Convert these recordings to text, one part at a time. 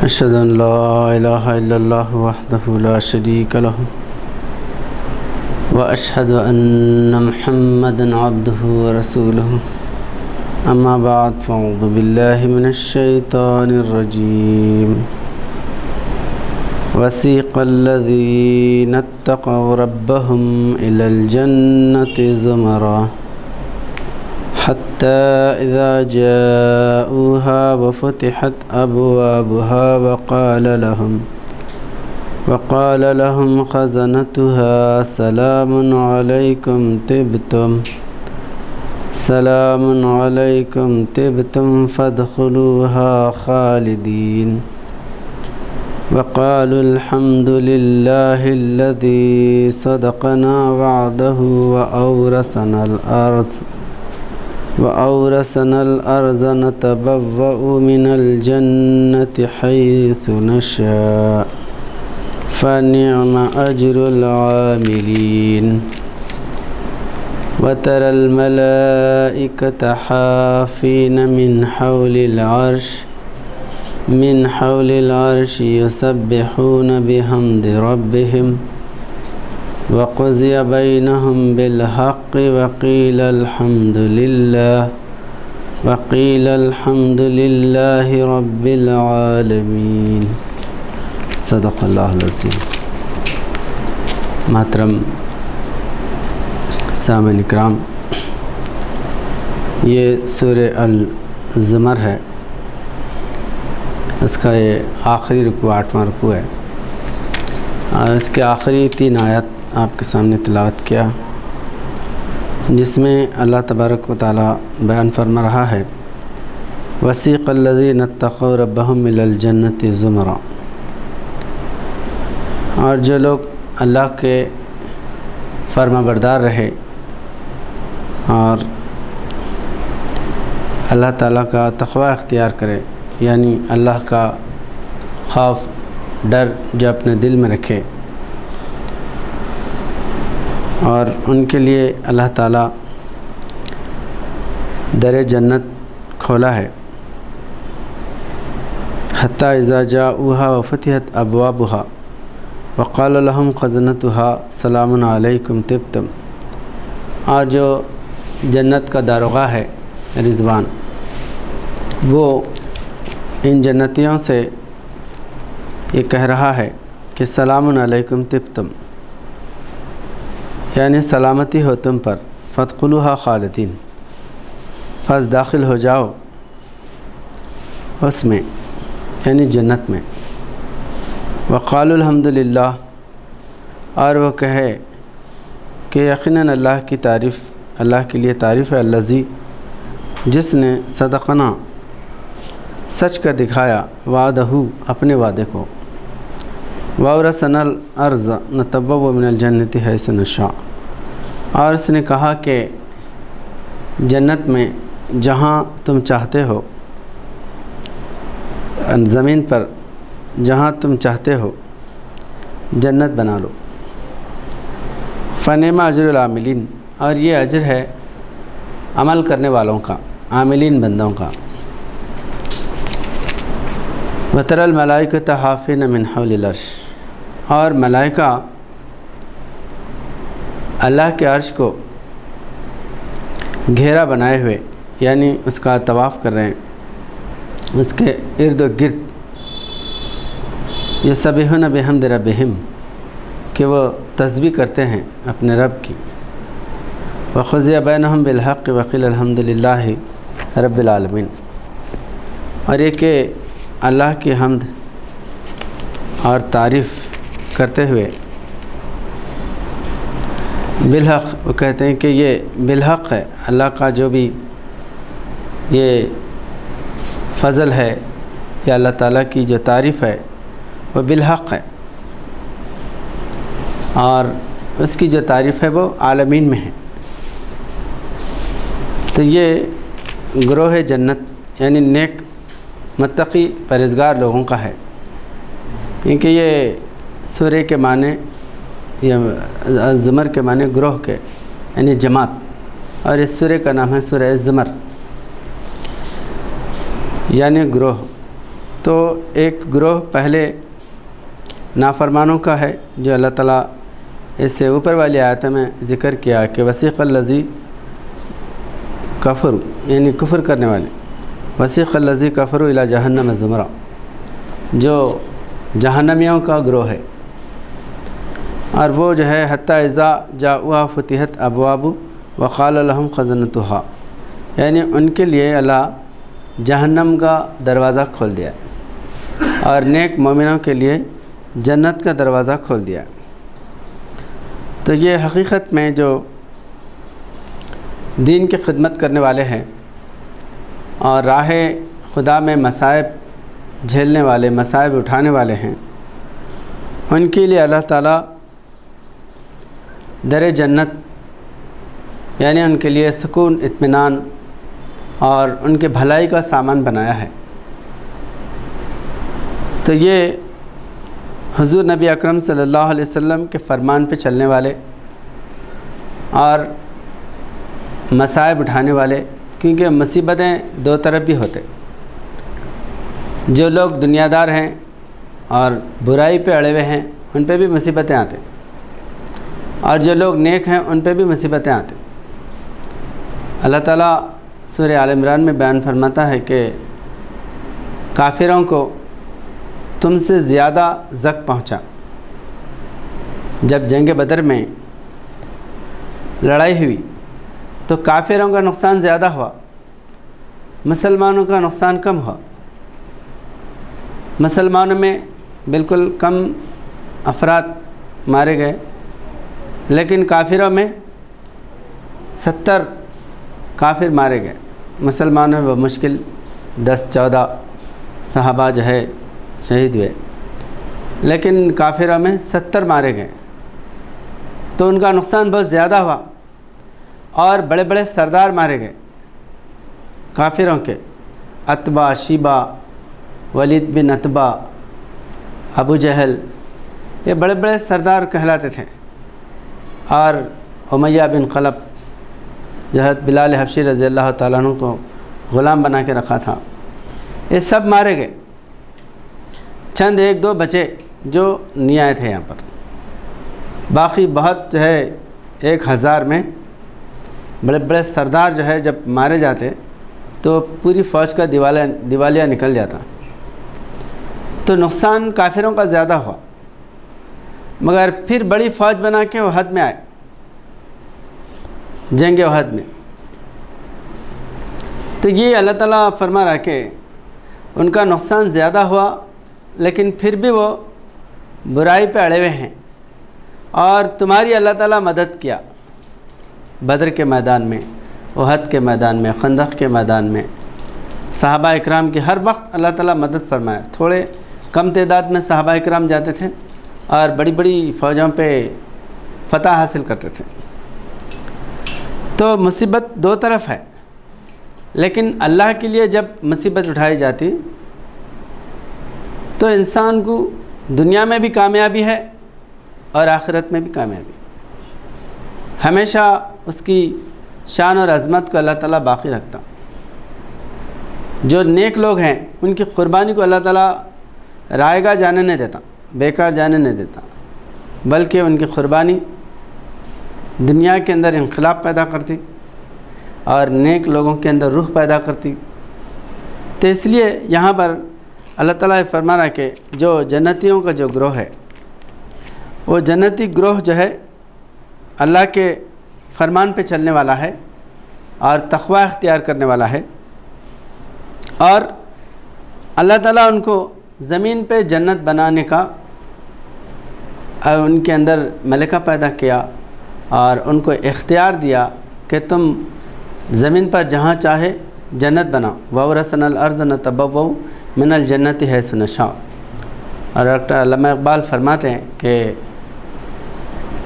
أشهد أن لا إله إلا الله وحده لا شريك له وأشهد أن محمدًا عبده ورسوله أما بعد فأعوذ بالله من الشيطان الرجيم وسيق الذين اتقوا ربهم إلى الجنة زمرًا حتى إذا جاءوها وفتحت أبوابها وقال لهم خزنتها سلام عليكم طبتم فادخلوها خالدين وقالوا الحمد لله الذي صدقنا وعده وأورثنا الأرض نتبوأ من الجنة حيث نشاء فنعم أجر العاملين وترى الملائكة حافين من حول العرش يسبحون بحمد ربهم وقضي بينهم بالحق وقيل الحمد لله رب العالمين صدق اللہ العظیم۔ محترم سامعین اکرام، یہ سورہ الزمر ہے، اس کا یہ آخری رکوع 8واں رکوع ہے، اور اس کے آخری 3 آیات آپ کے سامنے تلاوت کیا، جس میں اللہ تبارک و تعالی بیان فرما رہا ہے وسیق الذین اتقوا ربهم الی الجنۃ زمرا، اور جو لوگ اللہ کے فرما بردار رہے اور اللہ تعالیٰ کا تقوی اختیار کرے، یعنی اللہ کا خوف ڈر جو اپنے دل میں رکھے، اور ان کے لیے اللہ تعالیٰ در جنت کھولا ہے۔ حتیٰ اذا جاءوها وفتحت ابوابها وقال لهم خزنتها سلام علیکم طبتم، اور جو جنت کا داروغہ ہے رضوان، وہ ان جنتیوں سے یہ کہہ رہا ہے کہ سلام علیکم طبتم، یعنی سلامتی ہو تم پر، فادخلوها خالدین، پس داخل ہو جاؤ اس میں، یعنی جنت میں۔ وقالوا الحمد للہ، اور وہ کہے کہ یقیناً اللہ کے لیے تعریف ہے، الذی، جس نے صدقنا، سچ کر دکھایا، وعدہ، اپنے وعدے کو، وَأَوْرَثَنَا الْأَرْضَ نَتَبَوَّأُ مِنَ الْجَنَّةِ حَيْثُ نَشَاءُ، اور اس نے کہا کہ جنت میں جہاں تم چاہتے ہو، زمین پر جہاں تم چاہتے ہو جنت بنا لو۔ فَنِعْمَ أَجْرُ الْعَامِلِينَ، اور یہ اجر ہے عمل کرنے والوں کا، عاملین بندوں کا۔ وَتَرَى الْمَلَائِكَةَ حَافِينَ مِنْ حَوْلِ الْعَرْشِ، اور ملائکہ اللہ کے عرش کو گھیرا بنائے ہوئے، یعنی اس کا طواف کر رہے ہیں، اس کے ارد و گرد، یسبحون بحمد ربہم، کہ وہ تسبیح کرتے ہیں اپنے رب کی۔ وقضی بینہم بالحق وقیل الحمد للہ رب العالمین، اور یہ کہ اللہ کی حمد اور تعریف کرتے ہوئے بالحق، وہ کہتے ہیں کہ یہ بالحق ہے، اللہ کا جو بھی یہ فضل ہے یا اللہ تعالیٰ کی جو تعریف ہے وہ بالحق ہے، اور اس کی جو تعریف ہے وہ عالمین میں ہے۔ تو یہ گروہ جنت یعنی نیک متقی پرہیزگار لوگوں کا ہے، کیونکہ یہ سورہ کے معنی یا زمر کے معنی گروہ کے یعنی جماعت، اور اس سورہ کا نام ہے سورہ زمر یعنی گروہ۔ تو ایک گروہ پہلے نافرمانوں کا ہے جو اللہ تعالیٰ اس سے اوپر والی آیت میں ذکر کیا کہ وسیق الذی کفر یعنی کفر کرنے والے، وسیق الذی کفر الی جہنم زمرہ، جو جہنمیوں کا گروہ ہے، اور وہ جو ہے حتی اذا جاؤہا فتحت ابواب وقال لهم خزنتها، یعنی ان کے لیے اللہ جہنم کا دروازہ کھول دیا اور نیک مومنوں کے لیے جنت کا دروازہ کھول دیا۔ تو یہ حقیقت میں جو دین کی خدمت کرنے والے ہیں اور راہ خدا میں مصائب جھیلنے والے، مصائب اٹھانے والے ہیں، ان کے لیے اللہ تعالیٰ در جنت یعنی ان کے لیے سکون، اطمینان اور ان کے بھلائی کا سامان بنایا ہے۔ تو یہ حضور نبی اکرم صلی اللہ علیہ وسلم کے فرمان پہ چلنے والے اور مصائب اٹھانے والے، کیونکہ مصیبتیں دو طرف بھی ہوتے، جو لوگ دنیا دار ہیں اور برائی پہ اڑے ہوئے ہیں ان پہ بھی مصیبتیں آتے، اور جو لوگ نیک ہیں ان پہ بھی مصیبتیں آتے۔ اللہ تعالیٰ سورہ آل عمران میں بیان فرماتا ہے کہ کافروں کو تم سے زیادہ زک پہنچا۔ جب جنگ بدر میں لڑائی ہوئی تو کافروں کا نقصان زیادہ ہوا، مسلمانوں کا نقصان کم ہوا۔ مسلمانوں میں بالکل کم افراد مارے گئے، لیکن کافروں میں 70 کافر مارے گئے۔ مسلمانوں میں بمشکل 10-14 صحابہ جو ہے شہید ہوئے، لیکن کافروں میں 70 مارے گئے، تو ان کا نقصان بہت زیادہ ہوا، اور بڑے بڑے سردار مارے گئے کافروں کے، عتبہ، شیبہ، ولید بن عتبہ، ابو جہل، یہ بڑے بڑے سردار کہلاتے تھے، اور امیہ بن خلف جو ہے بلال حبشی رضی اللہ تعالیٰ عنہ کو غلام بنا کے رکھا تھا، یہ سب مارے گئے۔ چند ایک دو بچے جو نہیں آئے تھے یہاں پر، باقی بہت جو ہے 1000 میں بڑے بڑے سردار جو ہے جب مارے جاتے تو پوری فوج کا دیوالیہ نکل جاتا۔ تو نقصان کافروں کا زیادہ ہوا، مگر پھر بڑی فوج بنا کے احد میں آئے، جنگ احد میں۔ تو یہ اللہ تعالیٰ فرما رہا کہ ان کا نقصان زیادہ ہوا، لیکن پھر بھی وہ برائی پہ اڑے ہوئے ہیں، اور تمہاری اللہ تعالیٰ مدد کیا بدر کے میدان میں، احد کے میدان میں، خندق کے میدان میں۔ صحابہ اکرام کی ہر وقت اللہ تعالیٰ مدد فرمایا۔ تھوڑے کم تعداد میں صحابہ اکرام جاتے تھے اور بڑی بڑی فوجوں پہ فتح حاصل کرتے تھے۔ تو مصیبت دو طرف ہے، لیکن اللہ کے لیے جب مصیبت اٹھائی جاتی تو انسان کو دنیا میں بھی کامیابی ہے اور آخرت میں بھی کامیابی۔ ہمیشہ اس کی شان اور عظمت کو اللہ تعالیٰ باقی رکھتا۔ جو نیک لوگ ہیں ان کی قربانی کو اللہ تعالیٰ رائے گاہ جانے نہیں دیتا، بیکار جانے نہیں دیتا، بلکہ ان کی قربانی دنیا کے اندر انقلاب پیدا کرتی اور نیک لوگوں کے اندر روح پیدا کرتی۔ تو اس لیے یہاں پر اللہ تعالیٰ فرما رہا ہے کہ جو جنتیوں کا جو گروہ ہے، وہ جنتی گروہ جو ہے اللہ کے فرمان پہ چلنے والا ہے اور تقوی اختیار کرنے والا ہے، اور اللہ تعالیٰ ان کو زمین پہ جنت بنانے کا ان کے اندر ملکہ پیدا کیا اور ان کو اختیار دیا کہ تم زمین پر جہاں چاہے جنت بناؤ۔ وَأَوْرَثْنَا الْأَرْضَ نَتَبَوَّأُ مِنَ الْجَنَّةِ حَيْثُ نَشَاءُ۔ اور ڈاکٹر علامہ اقبال فرماتے ہیں کہ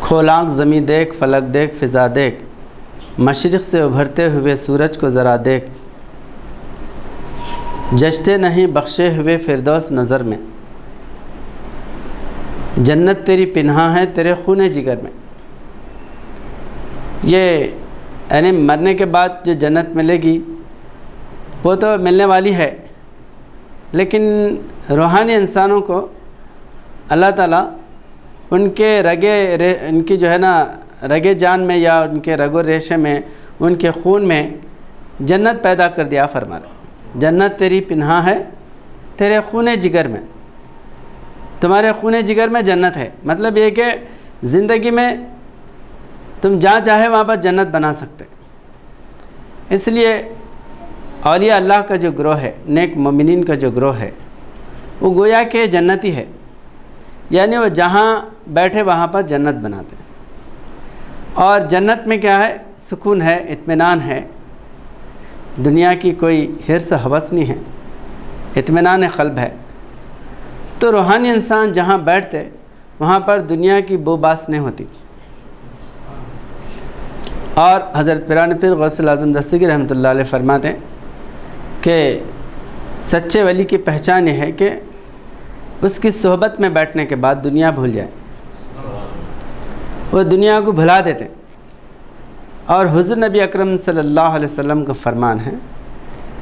کھول آنکھ زمیں دیکھ، فلک دیکھ، فضا دیکھ، مشرق سے ابھرتے ہوئے سورج کو ذرا دیکھ، جشتے نہیں بخشے ہوئے فردوس نظر میں، جنت تیری پنہاں ہے تیرے خون جگر میں۔ یہ یعنی مرنے کے بعد جو جنت ملے گی وہ تو ملنے والی ہے، لیکن روحانی انسانوں کو اللہ تعالیٰ ان کے ان کی جو ہے نا رگے جان میں یا ان کے رگ و ریشے میں، ان کے خون میں جنت پیدا کر دیا فرما رہے۔ جنت تیری پنہاں ہے تیرے خون جگر میں، تمہارے خون جگر میں جنت ہے۔ مطلب یہ کہ زندگی میں تم جہاں چاہے وہاں پر جنت بنا سکتے۔ اس لیے اولیاء اللہ کا جو گروہ ہے، نیک مومنین کا جو گروہ ہے، وہ گویا کہ جنتی ہے، یعنی وہ جہاں بیٹھے وہاں پر جنت بناتے ہیں۔ اور جنت میں کیا ہے؟ سکون ہے، اطمینان ہے، دنیا کی کوئی حرص ہوس نہیں ہے، اطمینان قلب ہے۔ تو روحانی انسان جہاں بیٹھتے وہاں پر دنیا کی بو باس نہیں ہوتی۔ اور حضرت پیران پیر غوث الاعظم دستگیر رحمۃ اللہ علیہ فرماتے ہیں کہ سچے ولی کی پہچان یہ ہے کہ اس کی صحبت میں بیٹھنے کے بعد دنیا بھول جائے، وہ دنیا کو بھلا دیتے۔ اور حضور نبی اکرم صلی اللہ علیہ وسلم کا فرمان ہے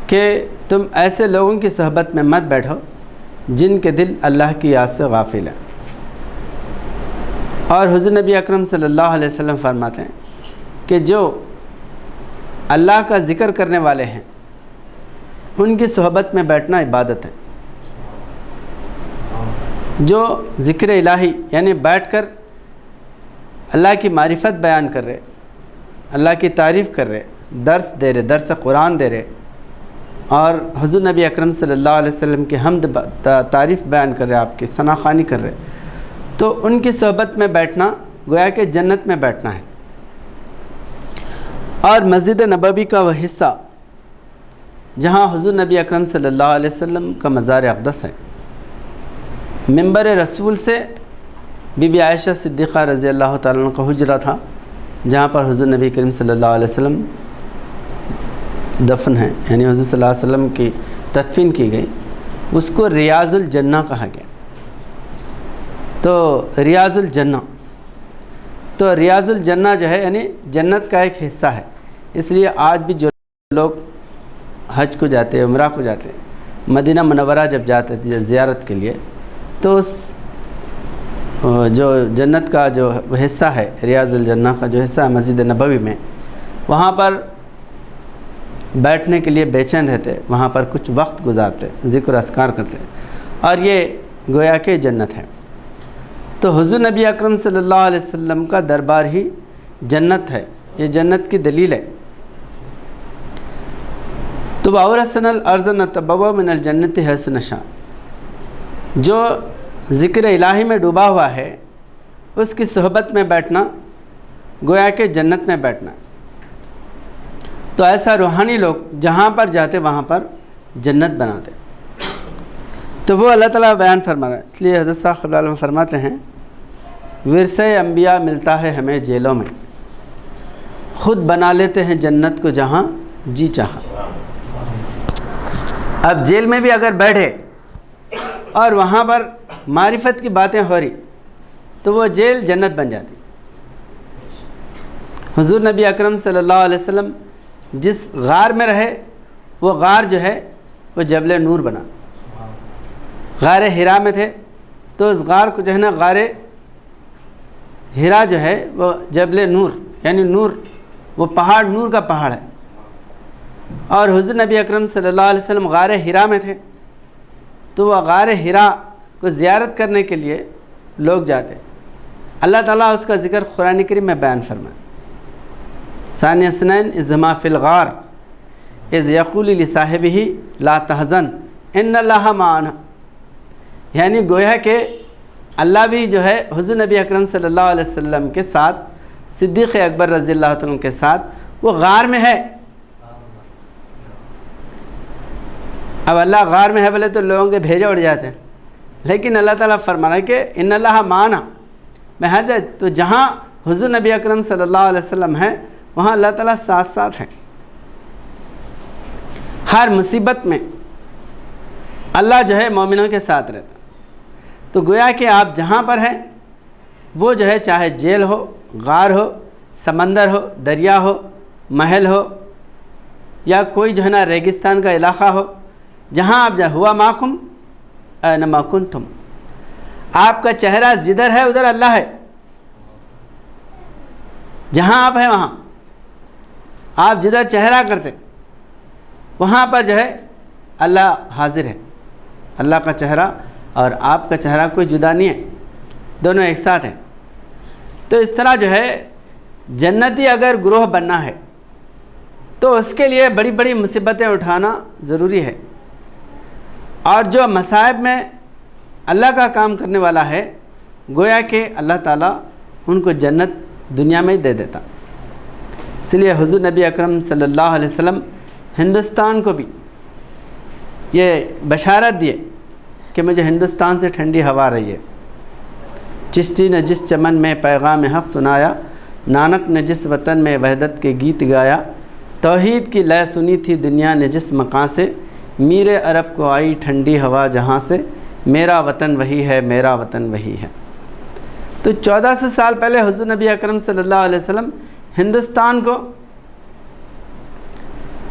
کہ تم ایسے لوگوں کی صحبت میں مت بیٹھو جن کے دل اللہ کی یاد سے غافل ہے۔ اور حضور نبی اکرم صلی اللہ علیہ وسلم فرماتے ہیں کہ جو اللہ کا ذکر کرنے والے ہیں ان کی صحبت میں بیٹھنا عبادت ہے۔ جو ذکر الہی یعنی بیٹھ کر اللہ کی معرفت بیان کر رہے، اللہ کی تعریف کر رہے، درس دے رہے، درس قرآن دے رہے، اور حضور نبی اکرم صلی اللہ علیہ وسلم کی حمد تعریف بیان کر رہے، آپ کی ثنا خوانی کر رہے، تو ان کی صحبت میں بیٹھنا گویا کہ جنت میں بیٹھنا ہے۔ اور مسجد نبوی کا وہ حصہ جہاں حضور نبی اکرم صلی اللہ علیہ وسلم کا مزار اقدس ہے، منبر رسول سے بی بی عائشہ صدیقہ رضی اللہ تعالیٰ عنہ کا حجرہ تھا، جہاں پر حضور نبی کریم صلی اللہ علیہ وسلم دفن ہے، یعنی حضور صلی اللہ علیہ وسلم کی تدفین کی گئی، اس کو ریاض الجنہ کہا گیا۔ تو ریاض الجنہ، تو ریاض الجنہ جو ہے یعنی جنت کا ایک حصہ ہے۔ اس لیے آج بھی جو لوگ حج کو جاتے ہیں، عمرہ کو جاتے ہیں، مدینہ منورہ جب جاتے ہیں زیارت کے لیے، تو اس جو جنت کا جو حصہ ہے، ریاض الجنہ کا جو حصہ ہے مسجد نبوی میں، وہاں پر بیٹھنے کے لیے بے چین رہتے، وہاں پر کچھ وقت گزارتے، ذکر اذکار کرتے، اور یہ گویا کہ جنت ہے۔ تو حضور نبی اکرم صلی اللہ علیہ وسلم کا دربار ہی جنت ہے، یہ جنت کی دلیل ہے۔ تو وَأَوْرَثَنَا الْأَرْضَ نَتَبَوَّأُ مِنَ الْجَنَّةِ حَيْثُ نَشَاءُ، جو ذکر الہی میں ڈوبا ہوا ہے اس کی صحبت میں بیٹھنا گویا کہ جنت میں بیٹھنا۔ تو ایسا روحانی لوگ جہاں پر جاتے وہاں پر جنت بناتے، تو وہ اللہ تعالیٰ بیان فرما رہا ہے۔ اس لیے حضرت صاحب صلی اللہ علیہ وسلم فرماتے ہیں ورثہ انبیاء ملتا ہے ہمیں جیلوں میں، خود بنا لیتے ہیں جنت کو جہاں جی چاہا۔ اب جیل میں بھی اگر بیٹھے اور وہاں پر معرفت کی باتیں ہو رہی تو وہ جیل جنت بن جاتی۔ حضور نبی اکرم صلی اللہ علیہ وسلم جس غار میں رہے وہ غار جو ہے وہ جبل نور بنا۔ غار ہرا میں تھے تو اس غار کو جو ہے نا غار ہرا جو ہے وہ جبل نور یعنی نور، وہ پہاڑ نور کا پہاڑ ہے۔ اور حضور نبی اکرم صلی اللہ علیہ وسلم غار ہرا میں تھے تو وہ غار ہرا کو زیارت کرنے کے لیے لوگ جاتے۔ اللہ تعالیٰ اس کا ذکر قرآن کریم میں بیان فرمائے، ثانی اثنین اذ ہما فی الغار اذ یقول لصاحبہ لا تحزن ان اللہ معنا، یعنی گویا کہ اللہ بھی جو ہے حضور نبی اکرم صلی اللہ علیہ وسلم کے ساتھ، صدیق اکبر رضی اللہ عنہ کے ساتھ وہ غار میں ہے۔ اب اللہ غار میں ہے بولے تو لوگوں کے بھیجے اڑ جاتے ہیں، لیکن اللہ تعالیٰ فرما رہا ہے کہ ان اللہ معنا، میں ہر جگہ، تو جہاں حضور نبی اکرم صلی اللہ علیہ وسلم ہیں وہاں اللہ تعالیٰ ساتھ ساتھ ہیں۔ ہر مصیبت میں اللہ جو ہے مومنوں کے ساتھ رہتا۔ تو گویا کہ آپ جہاں پر ہیں وہ جو ہے چاہے جیل ہو، غار ہو، سمندر ہو، دریا ہو، محل ہو، یا کوئی جو ہے نا ریگستان کا علاقہ ہو، جہاں آپ ہوا ماکم اینما کنتم، آپ کا چہرہ جدھر ہے ادھر اللہ ہے، جہاں آپ ہیں وہاں آپ جدھر چہرہ کرتے وہاں پر جو ہے اللہ حاضر ہے۔ اللہ کا چہرہ اور آپ کا چہرہ کوئی جدا نہیں ہے، دونوں ایک ساتھ ہیں۔ تو اس طرح جو ہے جنتی اگر گروہ بننا ہے تو اس کے لیے بڑی بڑی مصیبتیں اٹھانا ضروری ہے، اور جو مصائب میں اللہ کا کام کرنے والا ہے گویا کہ اللہ تعالیٰ ان کو جنت دنیا میں ہی دے دیتا۔ اس لیے حضور نبی اکرم صلی اللہ علیہ وسلم ہندوستان کو بھی یہ بشارت دیے کہ مجھے ہندوستان سے ٹھنڈی ہوا آ رہی ہے۔ چشتی نے جس چمن میں پیغام حق سنایا، نانک نے جس وطن میں وحدت کے گیت گایا، توحید کی لے سنی تھی دنیا نے جس مقام سے، میر عرب کو آئی ٹھنڈی ہوا جہاں سے، میرا وطن وہی ہے، میرا وطن وہی ہے۔ تو 1400 سال پہلے حضور نبی اکرم صلی اللہ علیہ وسلم ہندوستان کو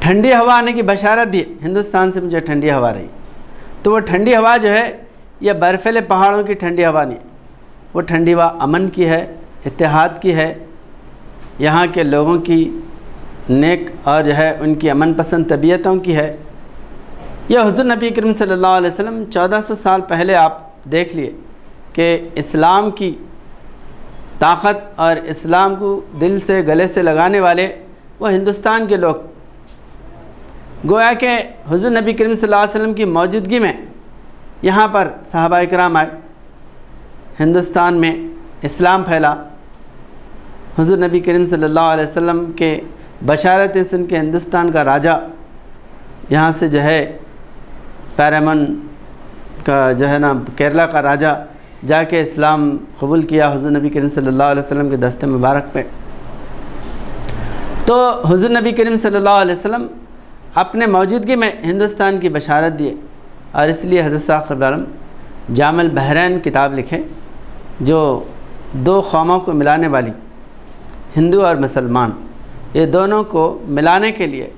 ٹھنڈی ہوا آنے کی بشارت دی، ہندوستان سے مجھے ٹھنڈی ہوا رہی۔ تو وہ ٹھنڈی ہوا جو ہے یہ برفیلے پہاڑوں کی ٹھنڈی ہوا نہیں، وہ ٹھنڈی ہوا امن کی ہے، اتحاد کی ہے، یہاں کے لوگوں کی نیک اور جو ہے ان کی امن پسند طبیعتوں کی ہے۔ یہ حضور نبی کریم صلی اللہ علیہ وسلم 1400 سال پہلے آپ دیکھ لیے کہ اسلام کی طاقت اور اسلام کو دل سے گلے سے لگانے والے وہ ہندوستان کے لوگ، گویا کہ حضور نبی کریم صلی اللہ علیہ وسلم کی موجودگی میں یہاں پر صحابہ اکرام آئے، ہندوستان میں اسلام پھیلا۔ حضور نبی کریم صلی اللہ علیہ وسلم کے بشارتیں سن کے ہندوستان کا راجہ یہاں سے جو ہے پیرامن کا جو ہے نا کیرلا کا راجہ جا کے اسلام قبول کیا حضور نبی کریم صلی اللہ علیہ وسلم کے دست مبارک پہ۔ تو حضور نبی کریم صلی اللہ علیہ وسلم اپنے موجودگی میں ہندوستان کی بشارت دیے، اور اس لیے حضرت ثاقب العالم جامع البحرین کتاب لکھے جو دو قوموں کو ملانے والی، ہندو اور مسلمان، یہ دونوں کو ملانے کے لیے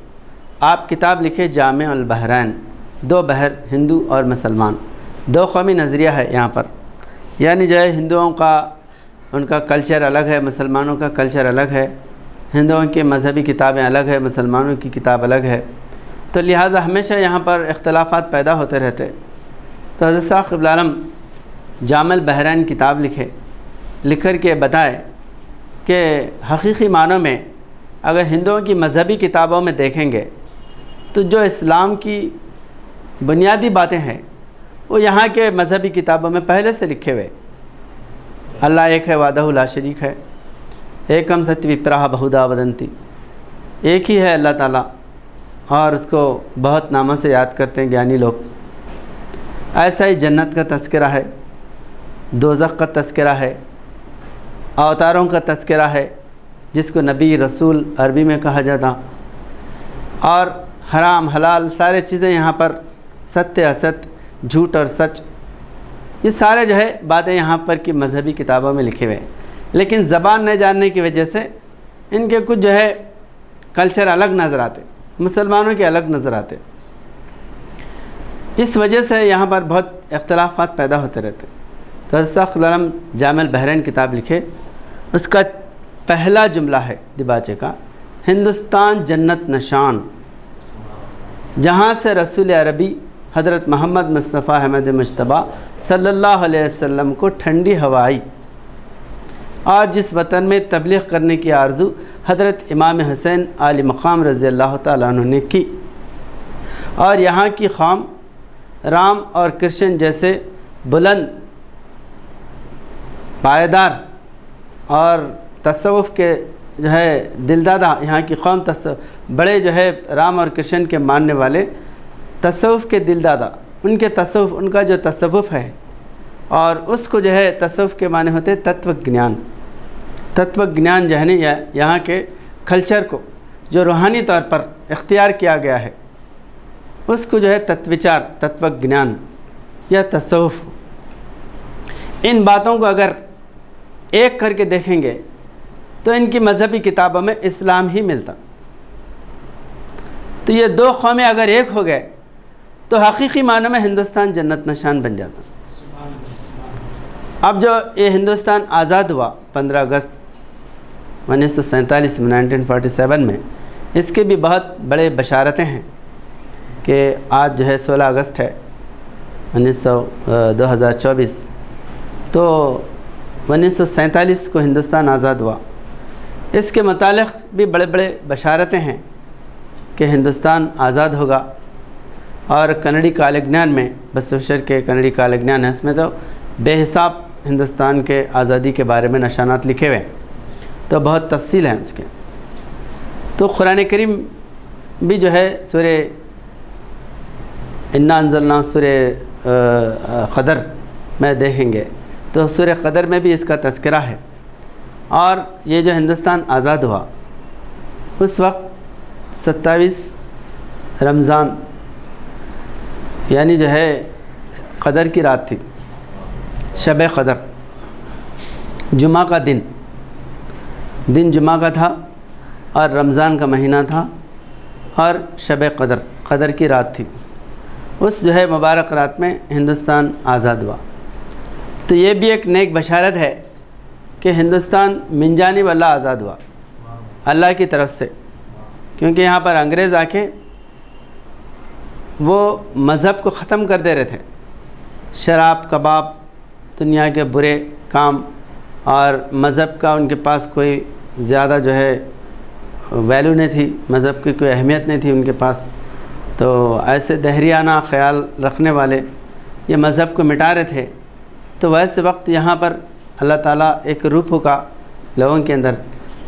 آپ کتاب لکھے جامع البحرین، دو بحر ہندو اور مسلمان، دو قومی نظریہ ہے یہاں پر، یعنی جو ہے ہندوؤں کا ان کا کلچر الگ ہے، مسلمانوں کا کلچر الگ ہے، ہندوؤں کی مذہبی کتابیں الگ ہے، مسلمانوں کی کتاب الگ ہے، تو لہٰذا ہمیشہ یہاں پر اختلافات پیدا ہوتے رہتے۔ تو حضرت ثاقب العالم جامع البحرین کتاب لکھ کر کے بتائے کہ حقیقی معنوں میں اگر ہندوؤں کی مذہبی کتابوں میں دیکھیں گے تو جو اسلام کی بنیادی باتیں ہیں وہ یہاں کے مذہبی کتابوں میں پہلے سے لکھے ہوئے، اللہ ایک ہے وحدہ لا شریک ہے، ایکم ستیہ وپراہ بہودا ودنتی، ایک ہی ہے اللہ تعالیٰ اور اس کو بہت ناموں سے یاد کرتے ہیں گیانی لوگ۔ ایسا ہی جنت کا تذکرہ ہے، دوزخ کا تذکرہ ہے، اوتاروں کا تذکرہ ہے جس کو نبی رسول عربی میں کہا جاتا، اور حرام حلال سارے چیزیں یہاں پر، ستیہ است، جھوٹ اور سچ، یہ سارے جو ہے باتیں یہاں پر کی مذہبی کتابوں میں لکھے ہوئے ہیں، لیکن زبان نہ جاننے کی وجہ سے ان کے کچھ جو ہے کلچر الگ نظر آتے، مسلمانوں کے الگ نظر آتے، اس وجہ سے یہاں پر بہت اختلافات پیدا ہوتے رہتے۔ تو حضرت ثاقب العالم جامع البحرین کتاب لکھے، اس کا پہلا جملہ ہے دیباچے کا، ہندوستان جنت نشان، جہاں سے رسول عربی حضرت محمد مصطفیٰ احمد مجتبیٰ صلی اللہ علیہ وسلم کو ٹھنڈی ہوا آئی، اور جس وطن میں تبلیغ کرنے کی آرزو حضرت امام حسین عالی مقام رضی اللہ تعالیٰ عنہ نے کی، اور یہاں کی قوم رام اور کرشن جیسے بلند پائیدار اور تصوف کے جو ہے دلدادہ، یہاں کی قوم بڑے جو ہے رام اور کرشن کے ماننے والے تصوف کے دلدادہ، ان کے تصوف، ان کا جو تصوف ہے، اور اس کو جو ہے تصوف کے معنی ہوتے تتو گنیان، تتو گنیان جو ہے نا یہاں کے کلچر کو جو روحانی طور پر اختیار کیا گیا ہے اس کو جو ہے تتوچار، تتو گنیان یا تصوف، ان باتوں کو اگر ایک کر کے دیکھیں گے تو ان کی مذہبی کتابوں میں اسلام ہی ملتا۔ تو یہ دو قومیں اگر ایک ہو گئے تو حقیقی معنی میں ہندوستان جنت نشان بن جاتا۔ اب جو یہ ہندوستان آزاد ہوا 15 اگست 1947 میں 1947 میں، اس کے بھی بہت بڑے بشارتیں ہیں کہ آج جو ہے 16 اگست ہے 2024، تو 1947 کو ہندوستان آزاد ہوا۔ اس کے متعلق بھی بڑے بڑے بشارتیں ہیں کہ ہندوستان آزاد ہوگا، اور کنڑی کالگنان میں بسویشور کے کنڑی کالگنان ہے، اس میں تو بے حساب ہندوستان کے آزادی کے بارے میں نشانات لکھے ہوئے ہیں، تو بہت تفصیل ہیں اس کے۔ تو قرآن کریم بھی جو ہے سورہ انا انزلنا سورہ قدر میں دیکھیں گے تو سورہ قدر میں بھی اس کا تذکرہ ہے۔ اور یہ جو ہندوستان آزاد ہوا اس وقت 27 رمضان یعنی جو ہے قدر کی رات تھی، شب قدر، جمعہ کا دن جمعہ کا تھا، اور رمضان کا مہینہ تھا، اور شب قدر کی رات تھی۔ اس جو ہے مبارک رات میں ہندوستان آزاد ہوا۔ تو یہ بھی ایک نیک بشارت ہے کہ ہندوستان من جانب اللہ آزاد ہوا، اللہ کی طرف سے، کیونکہ یہاں پر انگریز آ کے وہ مذہب کو ختم کر دے رہے تھے۔ شراب، کباب، دنیا کے برے کام، اور مذہب کا ان کے پاس کوئی زیادہ جو ہے ویلیو نہیں تھی، مذہب کی کوئی اہمیت نہیں تھی ان کے پاس۔ تو ایسے دہریانہ خیال رکھنے والے یہ مذہب کو مٹا رہے تھے۔ تو ویسے وقت یہاں پر اللہ تعالیٰ ایک روح پھونکا لوگوں کے اندر،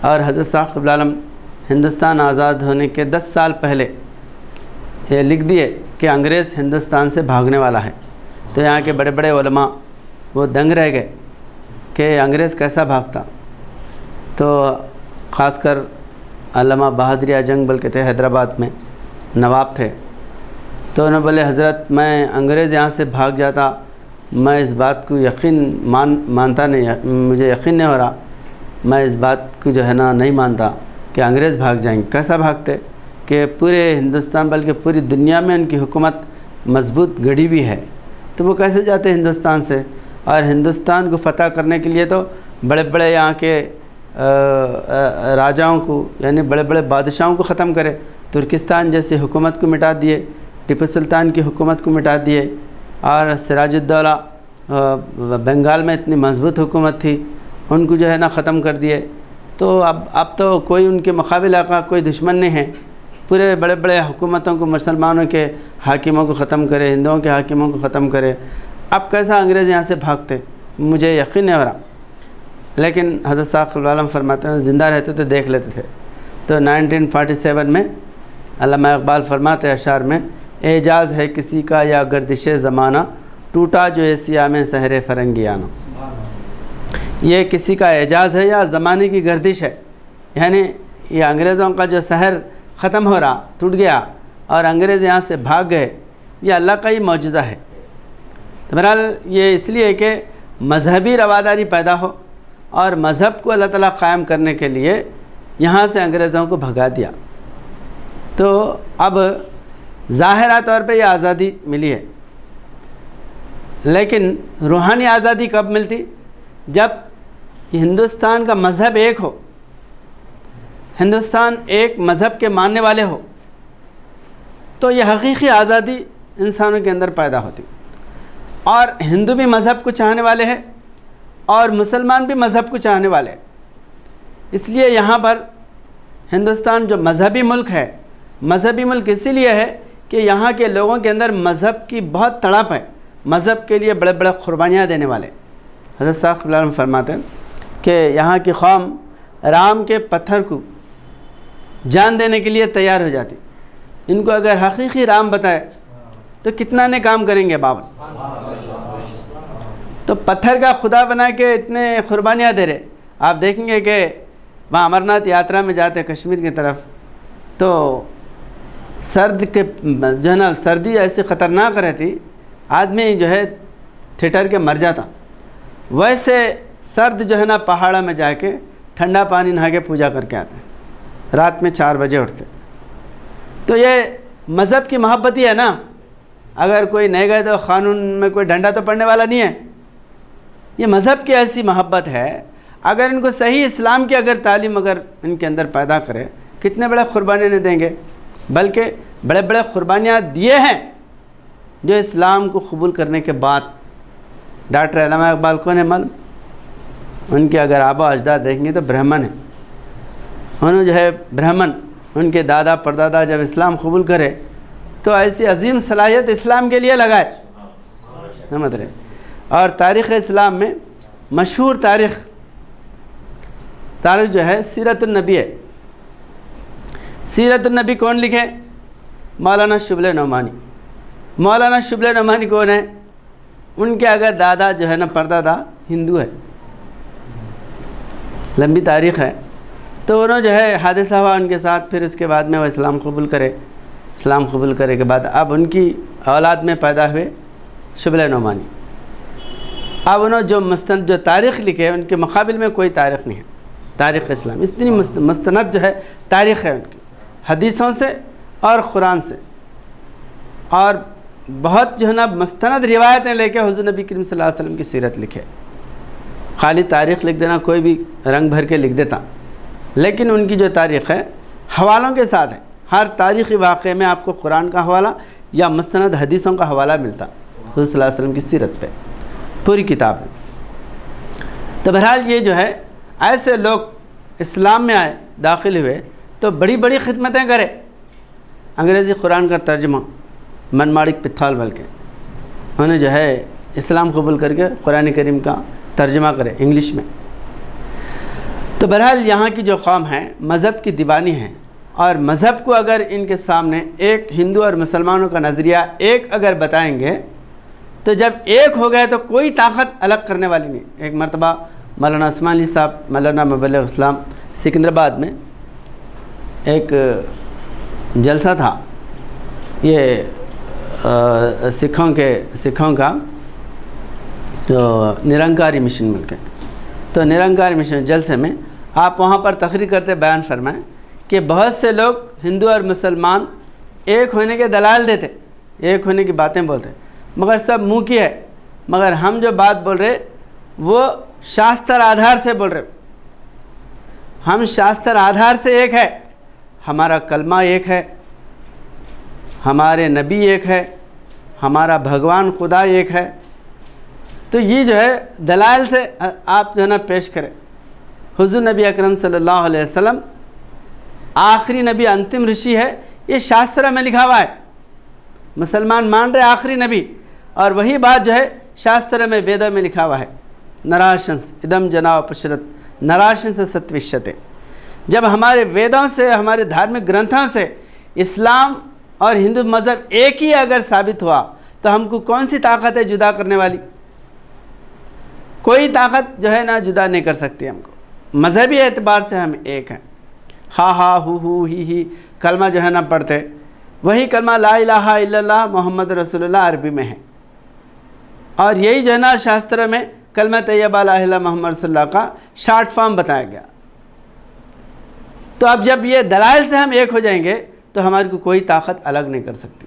اور حضرت صاحب قبلہ عالم ہندوستان آزاد ہونے کے 10 سال پہلے یہ لکھ دیے کہ انگریز ہندوستان سے بھاگنے والا ہے۔ تو یہاں کے بڑے بڑے علماء وہ دنگ رہ گئے کہ انگریز کیسا بھاگتا۔ تو خاص کر علامہ بہادری اجنگ بلکہ تھے، حیدرآباد میں نواب تھے، تو انہوں نے بولے حضرت میں انگریز یہاں سے بھاگ جاتا، میں اس بات کو مانتا نہیں، مجھے یقین نہیں ہو رہا، میں اس بات کو جو ہے نا نہیں مانتا کہ انگریز بھاگ جائیں گے۔ کیسا بھاگتے کہ پورے ہندوستان بلکہ پوری دنیا میں ان کی حکومت مضبوط گڑھی ہوئی ہے، تو وہ کیسے جاتے ہندوستان سے؟ اور ہندوستان کو فتح کرنے کے لیے تو بڑے بڑے یہاں کے راجاؤں کو یعنی بڑے بڑے بادشاہوں کو ختم کرے، ترکستان جیسی حکومت کو مٹا دیے، ٹیپو سلطان کی حکومت کو مٹا دیے، اور سراج الدولہ بنگال میں اتنی مضبوط حکومت تھی ان کو جو ہے نا ختم کر دیے۔ تو اب تو کوئی ان کے مقابلہ کا کوئی دشمن نہیں ہے، پورے بڑے بڑے حکومتوں کو، مسلمانوں کے حاکموں کو ختم کرے، ہندوؤں کے حاکموں کو ختم کرے، اب کیسا انگریز یہاں سے بھاگتے؟ مجھے یقین نہیں ہو رہا۔ لیکن حضرت صاحب قبلہ عالم فرماتے ہیں زندہ رہتے تو دیکھ لیتے تھے۔ تو 1947 میں علامہ اقبال فرماتے ہیں اشعار میں، اعجاز ہے کسی کا یا گردش زمانہ، ٹوٹا جو ایسیا میں سحر فرنگیانہ۔ یہ کسی کا اعجاز ہے یا زمانے کی گردش ہے، یعنی یہ انگریزوں کا جو سحر ختم ہو رہا، ٹوٹ گیا، اور انگریز یہاں سے بھاگ گئے، یہ اللہ کا ہی معجزہ ہے۔ تو بہرحال یہ اس لیے کہ مذہبی رواداری پیدا ہو، اور مذہب کو اللہ تعالیٰ قائم کرنے کے لیے یہاں سے انگریزوں کو بھگا دیا۔ تو اب ظاہرہ طور پہ یہ آزادی ملی ہے، لیکن روحانی آزادی کب ملتی؟ جب ہندوستان کا مذہب ایک ہو، ہندوستان ایک مذہب کے ماننے والے ہو، تو یہ حقیقی آزادی انسانوں کے اندر پیدا ہوتی۔ اور ہندو بھی مذہب کو چاہنے والے ہیں، اور مسلمان بھی مذہب کو چاہنے والے ہیں۔ اس لیے یہاں پر ہندوستان جو مذہبی ملک ہے، مذہبی ملک اسی لیے ہے کہ یہاں کے لوگوں کے اندر مذہب کی بہت تڑپ ہے، مذہب کے لیے بڑے بڑے قربانیاں دینے والے۔ حضرت صاحب قبلہ عالم فرماتے ہیں کہ یہاں کی قوم رام کے پتھر کو جان دینے کے لیے تیار ہو جاتی۔ ان کو اگر حقیقی رام بتائے تو کتنا نے کام کریں گے بابل۔ تو پتھر کا خدا بنا کے اتنے قربانیاں دے رہے۔ آپ دیکھیں گے کہ وہاں امرناتھ یاترا میں جاتے کشمیر کی طرف، تو سرد کے جو ہے نا سردی ایسی خطرناک رہتی، آدمی جو ہے ٹھٹر کے مر جاتا۔ ویسے سرد جو ہے نا پہاڑوں میں جا کے ٹھنڈا پانی نہا کے پوجا کر کے آتے ہیں، رات میں 4 بجے اٹھتے۔ تو یہ مذہب کی محبت ہی ہے نا، اگر کوئی نہیں گئے تو قانون میں کوئی ڈنڈا تو پڑنے والا نہیں ہے۔ یہ مذہب کی ایسی محبت ہے، اگر ان کو صحیح اسلام کی اگر تعلیم اگر ان کے اندر پیدا کرے، کتنے بڑے قربانیاں نہیں دیں گے، بلکہ بڑے بڑے قربانیاں دیے ہیں جو اسلام کو قبول کرنے کے بعد۔ ڈاکٹر علامہ اقبال کون ہے معلوم؟ ان کے اگر آبا اجداد دیکھیں گے تو برہمن ہیں، انہوں جو ہے برہمن، ان کے دادا پردادا جب اسلام قبول کرے تو ایسی عظیم صلاحیت اسلام کے لیے لگائے، سمجھ رہے۔ اور تاریخ اسلام میں مشہور تاریخ جو ہے سیرت النبی ہے۔ سیرت النبی کون لکھے؟ مولانا شبلی نعمانی۔ مولانا شبلی نعمانی کون ہے؟ ان کے اگر دادا جو ہے نا پردادا ہندو ہے، لمبی تاریخ ہے۔ تو انہوں جو ہے حادثہ ہوا ان کے ساتھ، پھر اس کے بعد میں وہ اسلام قبول کرے۔ اسلام قبول کرے کے بعد اب ان کی اولاد میں پیدا ہوئے شبلی نعمانی۔ اب انہوں جو تاریخ لکھے ان کے مقابل میں کوئی تاریخ نہیں ہے، تاریخ اسلام اتنی مستند جو ہے تاریخ ہے ان کی، حدیثوں سے اور قرآن سے، اور بہت جو ہے نا مستند روایتیں لے کے حضور نبی کریم صلی اللہ علیہ وسلم کی سیرت لکھے۔ خالی تاریخ لکھ دینا کوئی بھی رنگ بھر کے لکھ دیتا، لیکن ان کی جو تاریخ ہے حوالوں کے ساتھ ہے۔ ہر تاریخی واقعے میں آپ کو قرآن کا حوالہ یا مستند حدیثوں کا حوالہ ملتا حضور صلی اللہ علیہ وسلم کی سیرت پہ، پوری کتاب ہے۔ تو بہرحال یہ جو ہے ایسے لوگ اسلام میں آئے، داخل ہوئے تو بڑی بڑی خدمتیں کرے۔ انگریزی قرآن کا ترجمہ منمارک پتھال بلکہ انہوں نے جو ہے اسلام قبول کر کے قرآن کریم کا ترجمہ کرے انگلش میں۔ تو بہرحال یہاں کی جو قوم ہے مذہب کی دیوانی ہے، اور مذہب کو اگر ان کے سامنے ایک ہندو اور مسلمانوں کا نظریہ ایک اگر بتائیں گے تو جب ایک ہو گئے تو کوئی طاقت الگ کرنے والی نہیں۔ ایک مرتبہ مولانا عثمان علی صاحب مولانا مبلغ اسلام سکندرآباد میں ایک جلسہ تھا، یہ سکھوں کا جو نرنکاری مشن ملک ہے، تو نرنکاری مشن جلسے میں آپ وہاں پر تقریر کرتے بیان فرمائیں کہ بہت سے لوگ ہندو اور مسلمان ایک ہونے کے دلائل دیتے، ایک ہونے کی باتیں بولتے، مگر سب منہ کی ہے، مگر ہم جو بات بول رہے وہ شاستر آدھار سے بول رہے۔ ہم شاستر آدھار سے ایک ہے، ہمارا کلمہ ایک ہے، ہمارے نبی ایک ہے، ہمارا بھگوان خدا ایک ہے۔ تو یہ جو ہے دلائل سے آپ جو ہے نا پیش کریں۔ حضور نبی اکرم صلی اللہ علیہ وسلم آخری نبی، انتم رشی ہے، یہ شاستر میں لکھا ہوا ہے۔ مسلمان مان رہے آخری نبی، اور وہی بات جو ہے شاستر میں ویدوں میں لکھا ہوا ہے، نراشنس ادم جنا پشرت نراشنس ستوشتے۔ جب ہمارے ویدوں سے، ہمارے دھارمک گرنتھوں سے اسلام اور ہندو مذہب ایک ہی اگر ثابت ہوا تو ہم کو کون سی طاقت ہے جدا کرنے والی؟ کوئی طاقت جو ہے نا جدا نہیں کر سکتی ہم کو۔ مذہبی اعتبار سے ہم ایک ہیں۔ ہا ہو ہی کلمہ جو ہے نا پڑھتے، وہی کلمہ لا الہ الا اللہ محمد رسول اللہ عربی میں ہے، اور یہی جو ہے نا شاستر میں کلمہ طیبہ لا الہ الا محمد رسول اللہ کا شارٹ فارم بتایا گیا۔ تو اب جب یہ دلائل سے ہم ایک ہو جائیں گے تو ہماری کو کوئی طاقت الگ نہیں کر سکتی۔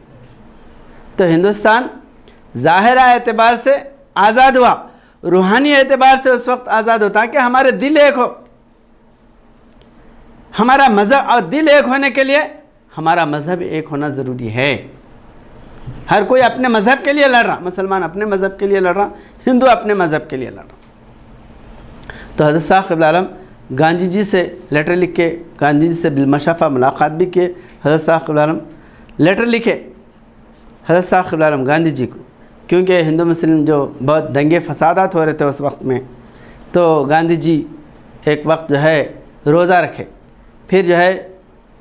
تو ہندوستان ظاہرہ اعتبار سے آزاد ہوا، روحانی اعتبار سے اس وقت آزاد ہوتا کہ ہمارے دل ایک ہو۔ ہمارا مذہب اور دل ایک ہونے کے لیے ہمارا مذہب ایک ہونا ضروری ہے۔ ہر کوئی اپنے مذہب کے لیے لڑ رہا، مسلمان اپنے مذہب کے لیے لڑ رہا، ہندو اپنے مذہب کے لیے لڑ رہا۔ تو حضرت صاحب قبلہ عالم گاندھی جی سے لیٹر لکھ کے، گاندھی جی سے بالمشافہ ملاقات بھی کیے، حضرت صاحب قبلہ عالم لیٹر لکھے حضرت صاحب قبلہ عالم گاندھی جی کو، کیونکہ ہندو مسلم جو بہت دنگے فسادات ہو رہے تھے اس وقت میں، تو گاندھی جی ایک وقت جو ہے روزہ رکھے، پھر جو ہے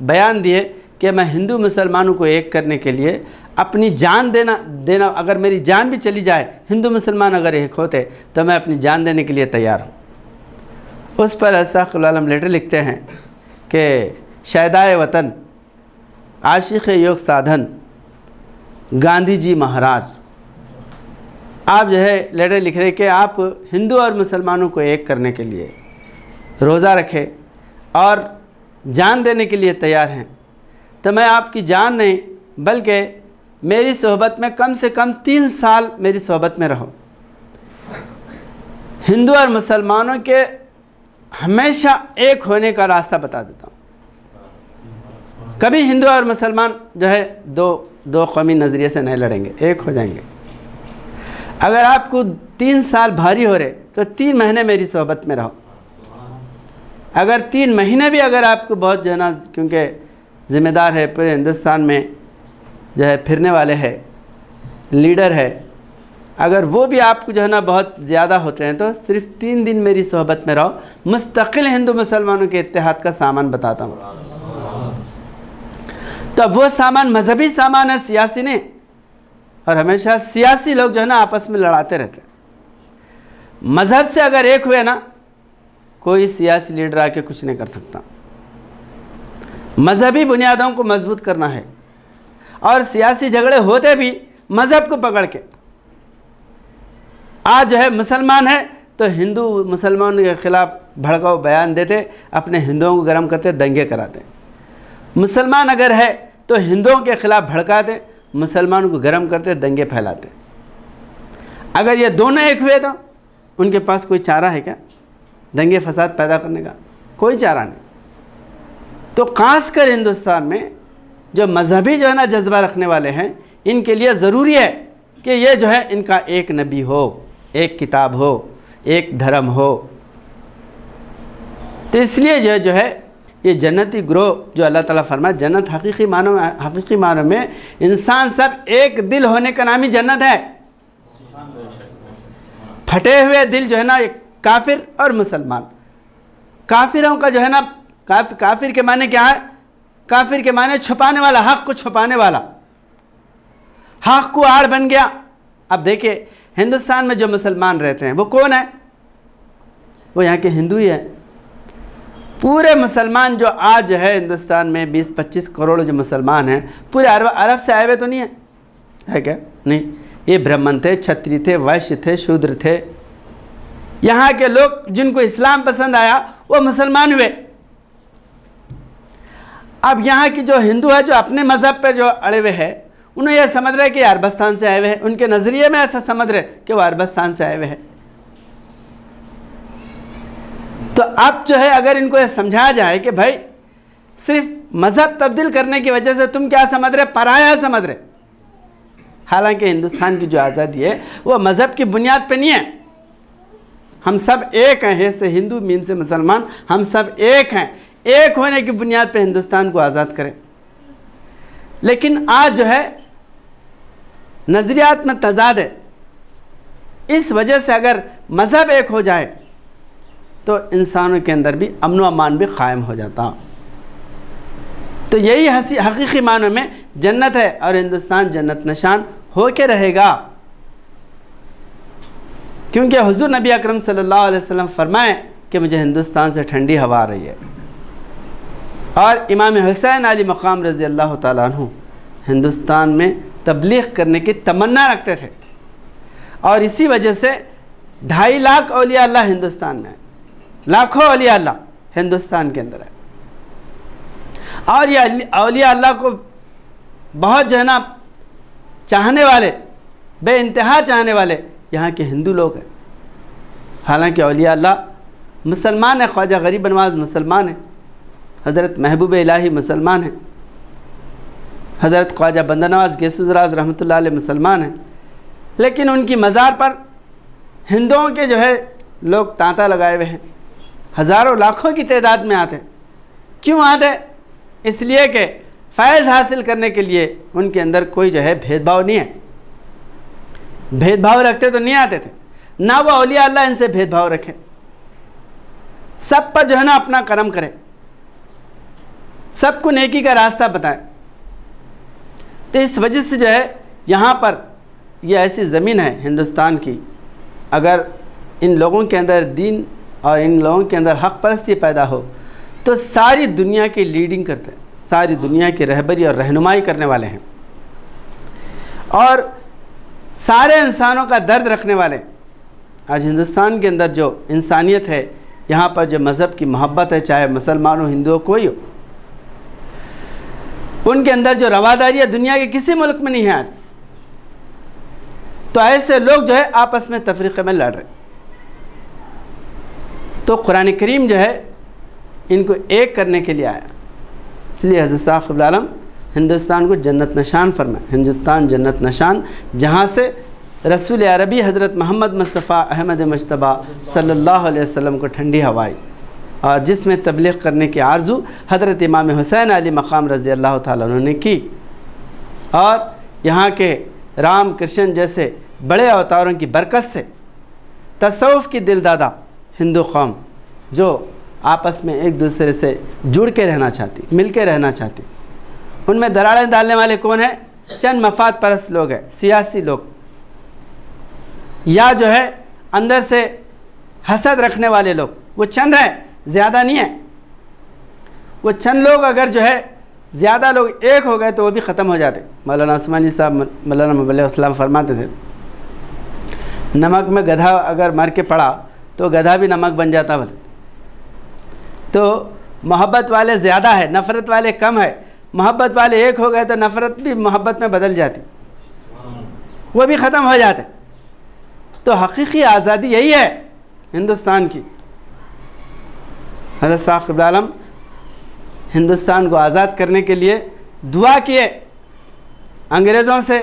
بیان دیے کہ میں ہندو مسلمانوں کو ایک کرنے کے لیے اپنی جان دینا اگر میری جان بھی چلی جائے، ہندو مسلمان اگر ایک ہوتے تو میں اپنی جان دینے کے لیے تیار ہوں۔ اس پر حضرت صاحب قبلہ عالم لیٹر لکھتے ہیں کہ شہدائے وطن، عاشق یوگ سادھن، گاندھی جی مہاراج، آپ جو ہے لیٹر لکھ رہے کہ آپ ہندو اور مسلمانوں کو ایک کرنے کے لیے روزہ رکھے اور جان دینے کے لیے تیار ہیں، تو میں آپ کی جان نہیں بلکہ میری صحبت میں کم سے کم 3 سال میری صحبت میں رہو، ہندو اور مسلمانوں کے ہمیشہ ایک ہونے کا راستہ بتا دیتا ہوں۔ کبھی ہندو اور مسلمان جو ہے دو قومی نظریے سے نہیں لڑیں گے، ایک ہو جائیں گے۔ اگر آپ کو 3 سال بھاری ہو رہے تو 3 مہینے میری صحبت میں رہو۔ اگر 3 مہینے بھی اگر آپ کو بہت جو ہے نا، کیونکہ ذمہ دار ہے پورے ہندوستان میں جو ہے پھرنے والے ہے، لیڈر ہے، اگر وہ بھی آپ کو جو ہے نا بہت زیادہ ہوتے ہیں تو صرف 3 دن میری صحبت میں رہو، مستقل ہندو مسلمانوں کے اتحاد کا سامان بتاتا ہوں۔ تو اب وہ سامان مذہبی سامان ہے، سیاسی نہیں، اور ہمیشہ سیاسی لوگ جو ہے نا آپس میں لڑاتے رہتے ہیں۔ مذہب سے اگر ایک ہوئے نا، کوئی سیاسی لیڈر آ کے کچھ نہیں کر سکتا۔ مذہبی بنیادوں کو مضبوط کرنا ہے، اور سیاسی جھگڑے ہوتے بھی مذہب کو پکڑ کے۔ آج جو ہے مسلمان ہے تو ہندو مسلمان کے خلاف بھڑکاؤ بیان دیتے، اپنے ہندوؤں کو گرم کرتے، دنگے کراتے۔ مسلمان اگر ہے تو ہندوؤں کے خلاف بھڑکاتے، مسلمانوں کو گرم کرتے، دنگے پھیلاتے۔ اگر یہ دونوں ایک ہوئے تو ان کے پاس کوئی چارہ ہے کیا دنگے فساد پیدا کرنے کا؟ کوئی چارہ نہیں۔ تو خاص کر ہندوستان میں جو مذہبی جو ہے نا جذبہ رکھنے والے ہیں، ان کے لیے ضروری ہے کہ یہ جو ہے ان کا ایک نبی ہو، ایک کتاب ہو، ایک دھرم ہو۔ تو اس لیے جو ہے یہ جنتی گروہ جو اللہ تعالیٰ فرمائے، جنت حقیقی معنوں میں انسان سب ایک دل ہونے کا نام ہی جنت ہے۔ پھٹے ہوئے دل جو ہے نا، ایک کافر اور مسلمان، کافروں کا جو ہے نا، کافر کے معنی کیا ہے؟ کافر کے معنی چھپانے والا، حق کو چھپانے والا، حق کو آڑ بن گیا۔ اب دیکھیں ہندوستان میں جو مسلمان رہتے ہیں وہ کون ہے؟ وہ یہاں کے ہندو ہی ہیں۔ پورے مسلمان جو آج ہے ہندوستان میں 20-25 کروڑ جو مسلمان ہیں، پورے عرب سے آئے ہوئے تو نہیں ہیں، ہے کیا؟ نہیں، یہ برہمن تھے، چھتری تھے، ویشیہ تھے، شودر تھے۔ یہاں کے لوگ جن کو اسلام پسند آیا وہ مسلمان ہوئے۔ اب یہاں کی جو ہندو ہے جو اپنے مذہب پہ جو اڑے ہوئے ہیں، انہیں یہ سمجھ رہے کہ یہ عربستان سے آئے ہوئے ہیں، ان کے نظریے میں ایسا سمجھ رہے کہ وہ عربستان سے آئے ہوئے ہیں۔ تو اب جو ہے اگر ان کو یہ سمجھایا جائے کہ بھائی صرف مذہب تبدیل کرنے کی وجہ سے تم کیا سمجھ رہے؟ پرایا سمجھ رہے۔ حالانکہ ہندوستان کی جو آزادی ہے وہ مذہب کی بنیاد پہ نہیں ہے، ہم سب ایک ہیں، سے ہندو مین سے مسلمان، ہم سب ایک ہیں۔ ایک ہونے کی بنیاد پہ ہندوستان کو آزاد کریں۔ لیکن آج جو ہے نظریات میں تضاد ہے، اس وجہ سے اگر مذہب ایک ہو جائے تو انسانوں کے اندر بھی امن و امان بھی قائم ہو جاتا۔ تو یہی حقیقی معنوں میں جنت ہے، اور ہندوستان جنت نشان ہو کے رہے گا، کیونکہ حضور نبی اکرم صلی اللہ علیہ وسلم فرمائیں کہ مجھے ہندوستان سے ٹھنڈی ہوا آ رہی ہے۔ اور امام حسین علی مقام رضی اللہ تعالیٰ عنہ ہندوستان میں تبلیغ کرنے کی تمنا رکھتے تھے، اور اسی وجہ سے 2.5 لاکھ اولیاء اللہ ہندوستان میں ہیں، لاکھوں اولیاء اللہ ہندوستان کے اندر ہے۔ اور یہ اولیاء اللہ کو بہت جو ہے نا چاہنے والے، بے انتہا چاہنے والے یہاں کے ہندو لوگ ہیں۔ حالانکہ اولیاء اللہ مسلمان ہیں، خواجہ غریب نواز مسلمان ہیں، حضرت محبوب الہی مسلمان ہیں، حضرت خواجہ بندہ نواز گیسوس رحمۃ اللہ علیہ مسلمان ہیں، لیکن ان کی مزار پر ہندوؤں کے جو ہے لوگ تانتا لگائے ہوئے ہیں، ہزاروں لاکھوں کی تعداد میں آتے۔ کیوں آتے؟ اس لیے کہ فیض حاصل کرنے کے لیے ان کے اندر کوئی جو ہے بھید بھاؤ نہیں ہے۔ بھید بھاؤ رکھتے تو نہیں آتے تھے، نہ وہ اولیاء اللہ ان سے بھید بھاؤ رکھے، سب پر جو ہے نا اپنا کرم کرے، سب کو نیکی کا راستہ بتائے۔ تو اس وجہ سے جو ہے یہاں پر یہ ایسی زمین ہے ہندوستان کی، اگر ان لوگوں کے اندر دین اور ان لوگوں کے اندر حق پرستی پیدا ہو تو ساری دنیا کی لیڈنگ کرتے ہیں، ساری دنیا کی رہبری اور رہنمائی کرنے والے ہیں، اور سارے انسانوں کا درد رکھنے والے۔ آج ہندوستان کے اندر جو انسانیت ہے، یہاں پر جو مذہب کی محبت ہے، چاہے مسلمان ہو، ہندو ہو، کوئی ہو، ان کے اندر جو رواداری ہے دنیا کے کسی ملک میں نہیں ہے آج. تو ایسے لوگ جو ہے آپس میں تفریقے میں لڑ رہے. تو قرآن کریم جو ہے ان کو ایک کرنے کے لیے آیا. اس لیے حضرت صاحب قبلہ عالم ہندوستان کو جنت نشان فرمائے. ہندوستان جنت نشان، جہاں سے رسول عربی حضرت محمد مصطفیٰ احمد مجتبیٰ صلی اللہ علیہ وسلم کو ٹھنڈی ہوائی، اور جس میں تبلیغ کرنے کی آرزو حضرت امام حسین علی مقام رضی اللہ تعالیٰ عنہ نے کی. اور یہاں کے رام کرشن جیسے بڑے اوتاروں کی برکت سے تصوف کی دل دادا ہندو قوم جو آپس میں ایک دوسرے سے جڑ کے رہنا چاہتی، مل کے رہنا چاہتی، ان میں دراڑیں ڈالنے والے کون ہیں؟ چند مفاد پرست لوگ ہیں، سیاسی لوگ، یا جو ہے اندر سے حسد رکھنے والے لوگ. وہ چند ہیں، زیادہ نہیں ہیں. وہ چند لوگ اگر جو ہے زیادہ لوگ ایک ہو گئے تو وہ بھی ختم ہو جاتے. مولانا عثمانی صاحب مولانا مبلغ اسلام فرماتے تھے نمک میں گدھا اگر مر کے پڑا تو گدھا بھی نمک بن جاتا. بولے تو محبت والے زیادہ ہے، نفرت والے کم ہے. محبت والے ایک ہو گئے تو نفرت بھی محبت میں بدل جاتی، وہ بھی ختم ہو جاتے. تو حقیقی آزادی یہی ہے ہندوستان کی. حضرت صاحب قبلہ عالم ہندوستان کو آزاد کرنے کے لیے دعا کیے انگریزوں سے.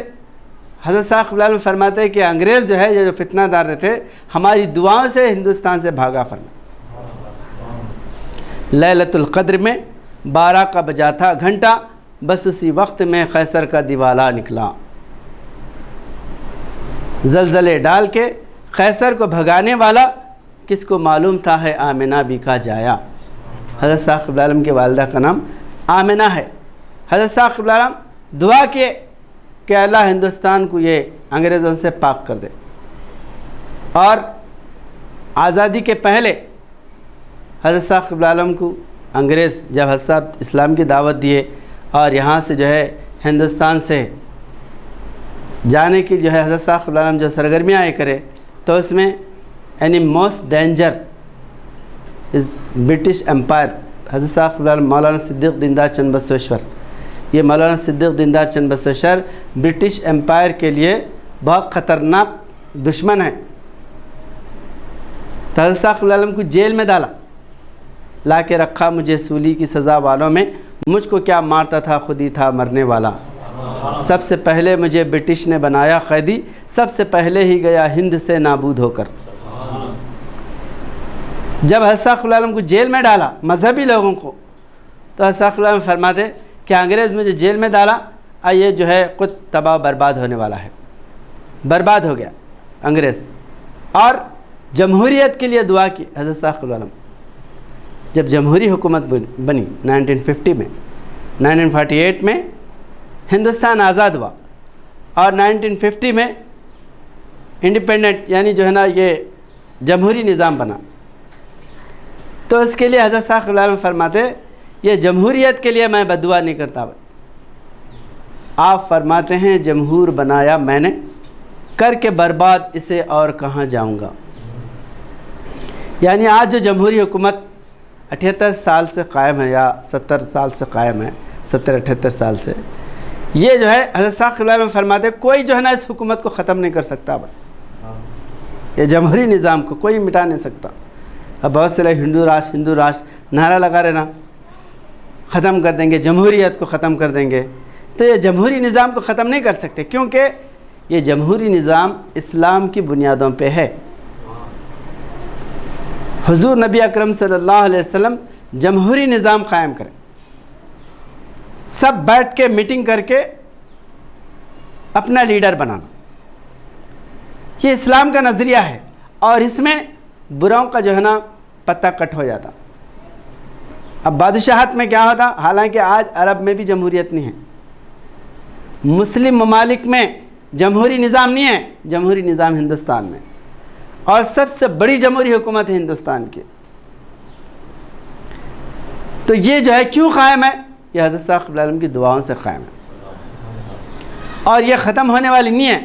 حضرت صاحب قبلہ عالم فرماتے ہیں کہ انگریز جو ہے یہ جو فتنہ دار تھے ہماری دعاؤں سے ہندوستان سے بھاگا. فرما لیلۃ القدر میں 12 کا بجا تھا گھنٹہ، بس اسی وقت میں قیصر کا دیوالا نکلا. زلزلے ڈال کے قیصر کو بھگانے والا کس کو معلوم تھا ہے آمنہ بی کا جایا. حضرت صاحب قبلہ عالم کی والدہ کا نام آمنہ ہے. حضرت صاحب قبلہ عالم دعا کیے کہ اللہ ہندوستان کو یہ انگریزوں سے پاک کر دے. اور آزادی کے پہلے حضرت صاحب قبلہ عالم کو انگریز جب حضرت صاحب اسلام کی دعوت دیے اور یہاں سے جو ہے ہندوستان سے جانے کی جو ہے حضرت صاحب قبلہ عالم جو سرگرمیاں آئے کرے تو اس میں یعنی most danger is British umpire. حضرت صاحب قبلہ عالم مولانا صدیق دیندار چند بسویشور، یہ مولانا صدیق دیندار چند بسویشور برٹش امپائر کے لیے بہت خطرناک دشمن ہے. تو حضرت صاحب قبلہ عالم کو جیل میں ڈالا، لا کے رکھا مجھے سولی کی سزا والوں میں، مجھ کو کیا مارتا تھا خود ہی تھا مرنے والا. سب سے پہلے مجھے برٹش نے بنایا قیدی، سب سے پہلے ہی گیا ہند سے نابود ہو کر. جب حضرت صاحب قبلہ عالم کو جیل میں ڈالا مذہبی لوگوں کو، تو حضرت صاحب قبلہ عالم فرماتے کہ انگریز مجھے جیل میں ڈالا، یہ جو ہے خود تباہ برباد ہونے والا ہے. برباد ہو گیا انگریز. اور جمہوریت کے لیے دعا کی حضرت صاحب قبلہ عالم. جب جمہوری حکومت بنی 1950 میں، 1948 میں ہندوستان آزاد ہوا اور 1950 میں انڈیپینڈنٹ یعنی جو ہے نا یہ جمہوری نظام بنا. تو اس کے لیے حضرت صاحب قبلہ عالم فرماتے یہ جمہوریت کے لیے میں بددعا نہیں کرتا. آپ فرماتے ہیں جمہور بنایا میں نے، کر کے برباد اسے اور کہاں جاؤں گا. یعنی آج جو جمہوری حکومت 78 سال سے قائم ہے یا 70 سال سے قائم ہے، 70-78 سال سے، یہ جو ہے حضرت صاحب قبلہ عالم فرماتے کوئی جو ہے نا اس حکومت کو ختم نہیں کر سکتا. یہ جمہوری نظام کو کوئی مٹا نہیں سکتا. اب بہت سے لوگ ہندو راش نعرہ لگا رہے نا، ختم کر دیں گے جمہوریت کو، ختم کر دیں گے. تو یہ جمہوری نظام کو ختم نہیں کر سکتے، کیونکہ یہ جمہوری نظام اسلام کی بنیادوں پہ ہے. حضور نبی اکرم صلی اللہ علیہ وسلم جمہوری نظام قائم کریں، سب بیٹھ کے میٹنگ کر کے اپنا لیڈر بنانا، یہ اسلام کا نظریہ ہے. اور اس میں براؤں کا جو ہے نا پتہ کٹ ہو جاتا. اب بادشاہت میں کیا ہوتا، حالانکہ آج عرب میں بھی جمہوریت نہیں ہے، مسلم ممالک میں جمہوری نظام نہیں ہے، جمہوری نظام ہندوستان میں، اور سب سے بڑی جمہوری حکومت ہے ہندوستان کی. تو یہ جو ہے کیوں قائم ہے؟ یہ حضرت صاحب قبلہ عالم کی دعاؤں سے قائم ہے، اور یہ ختم ہونے والی نہیں ہے،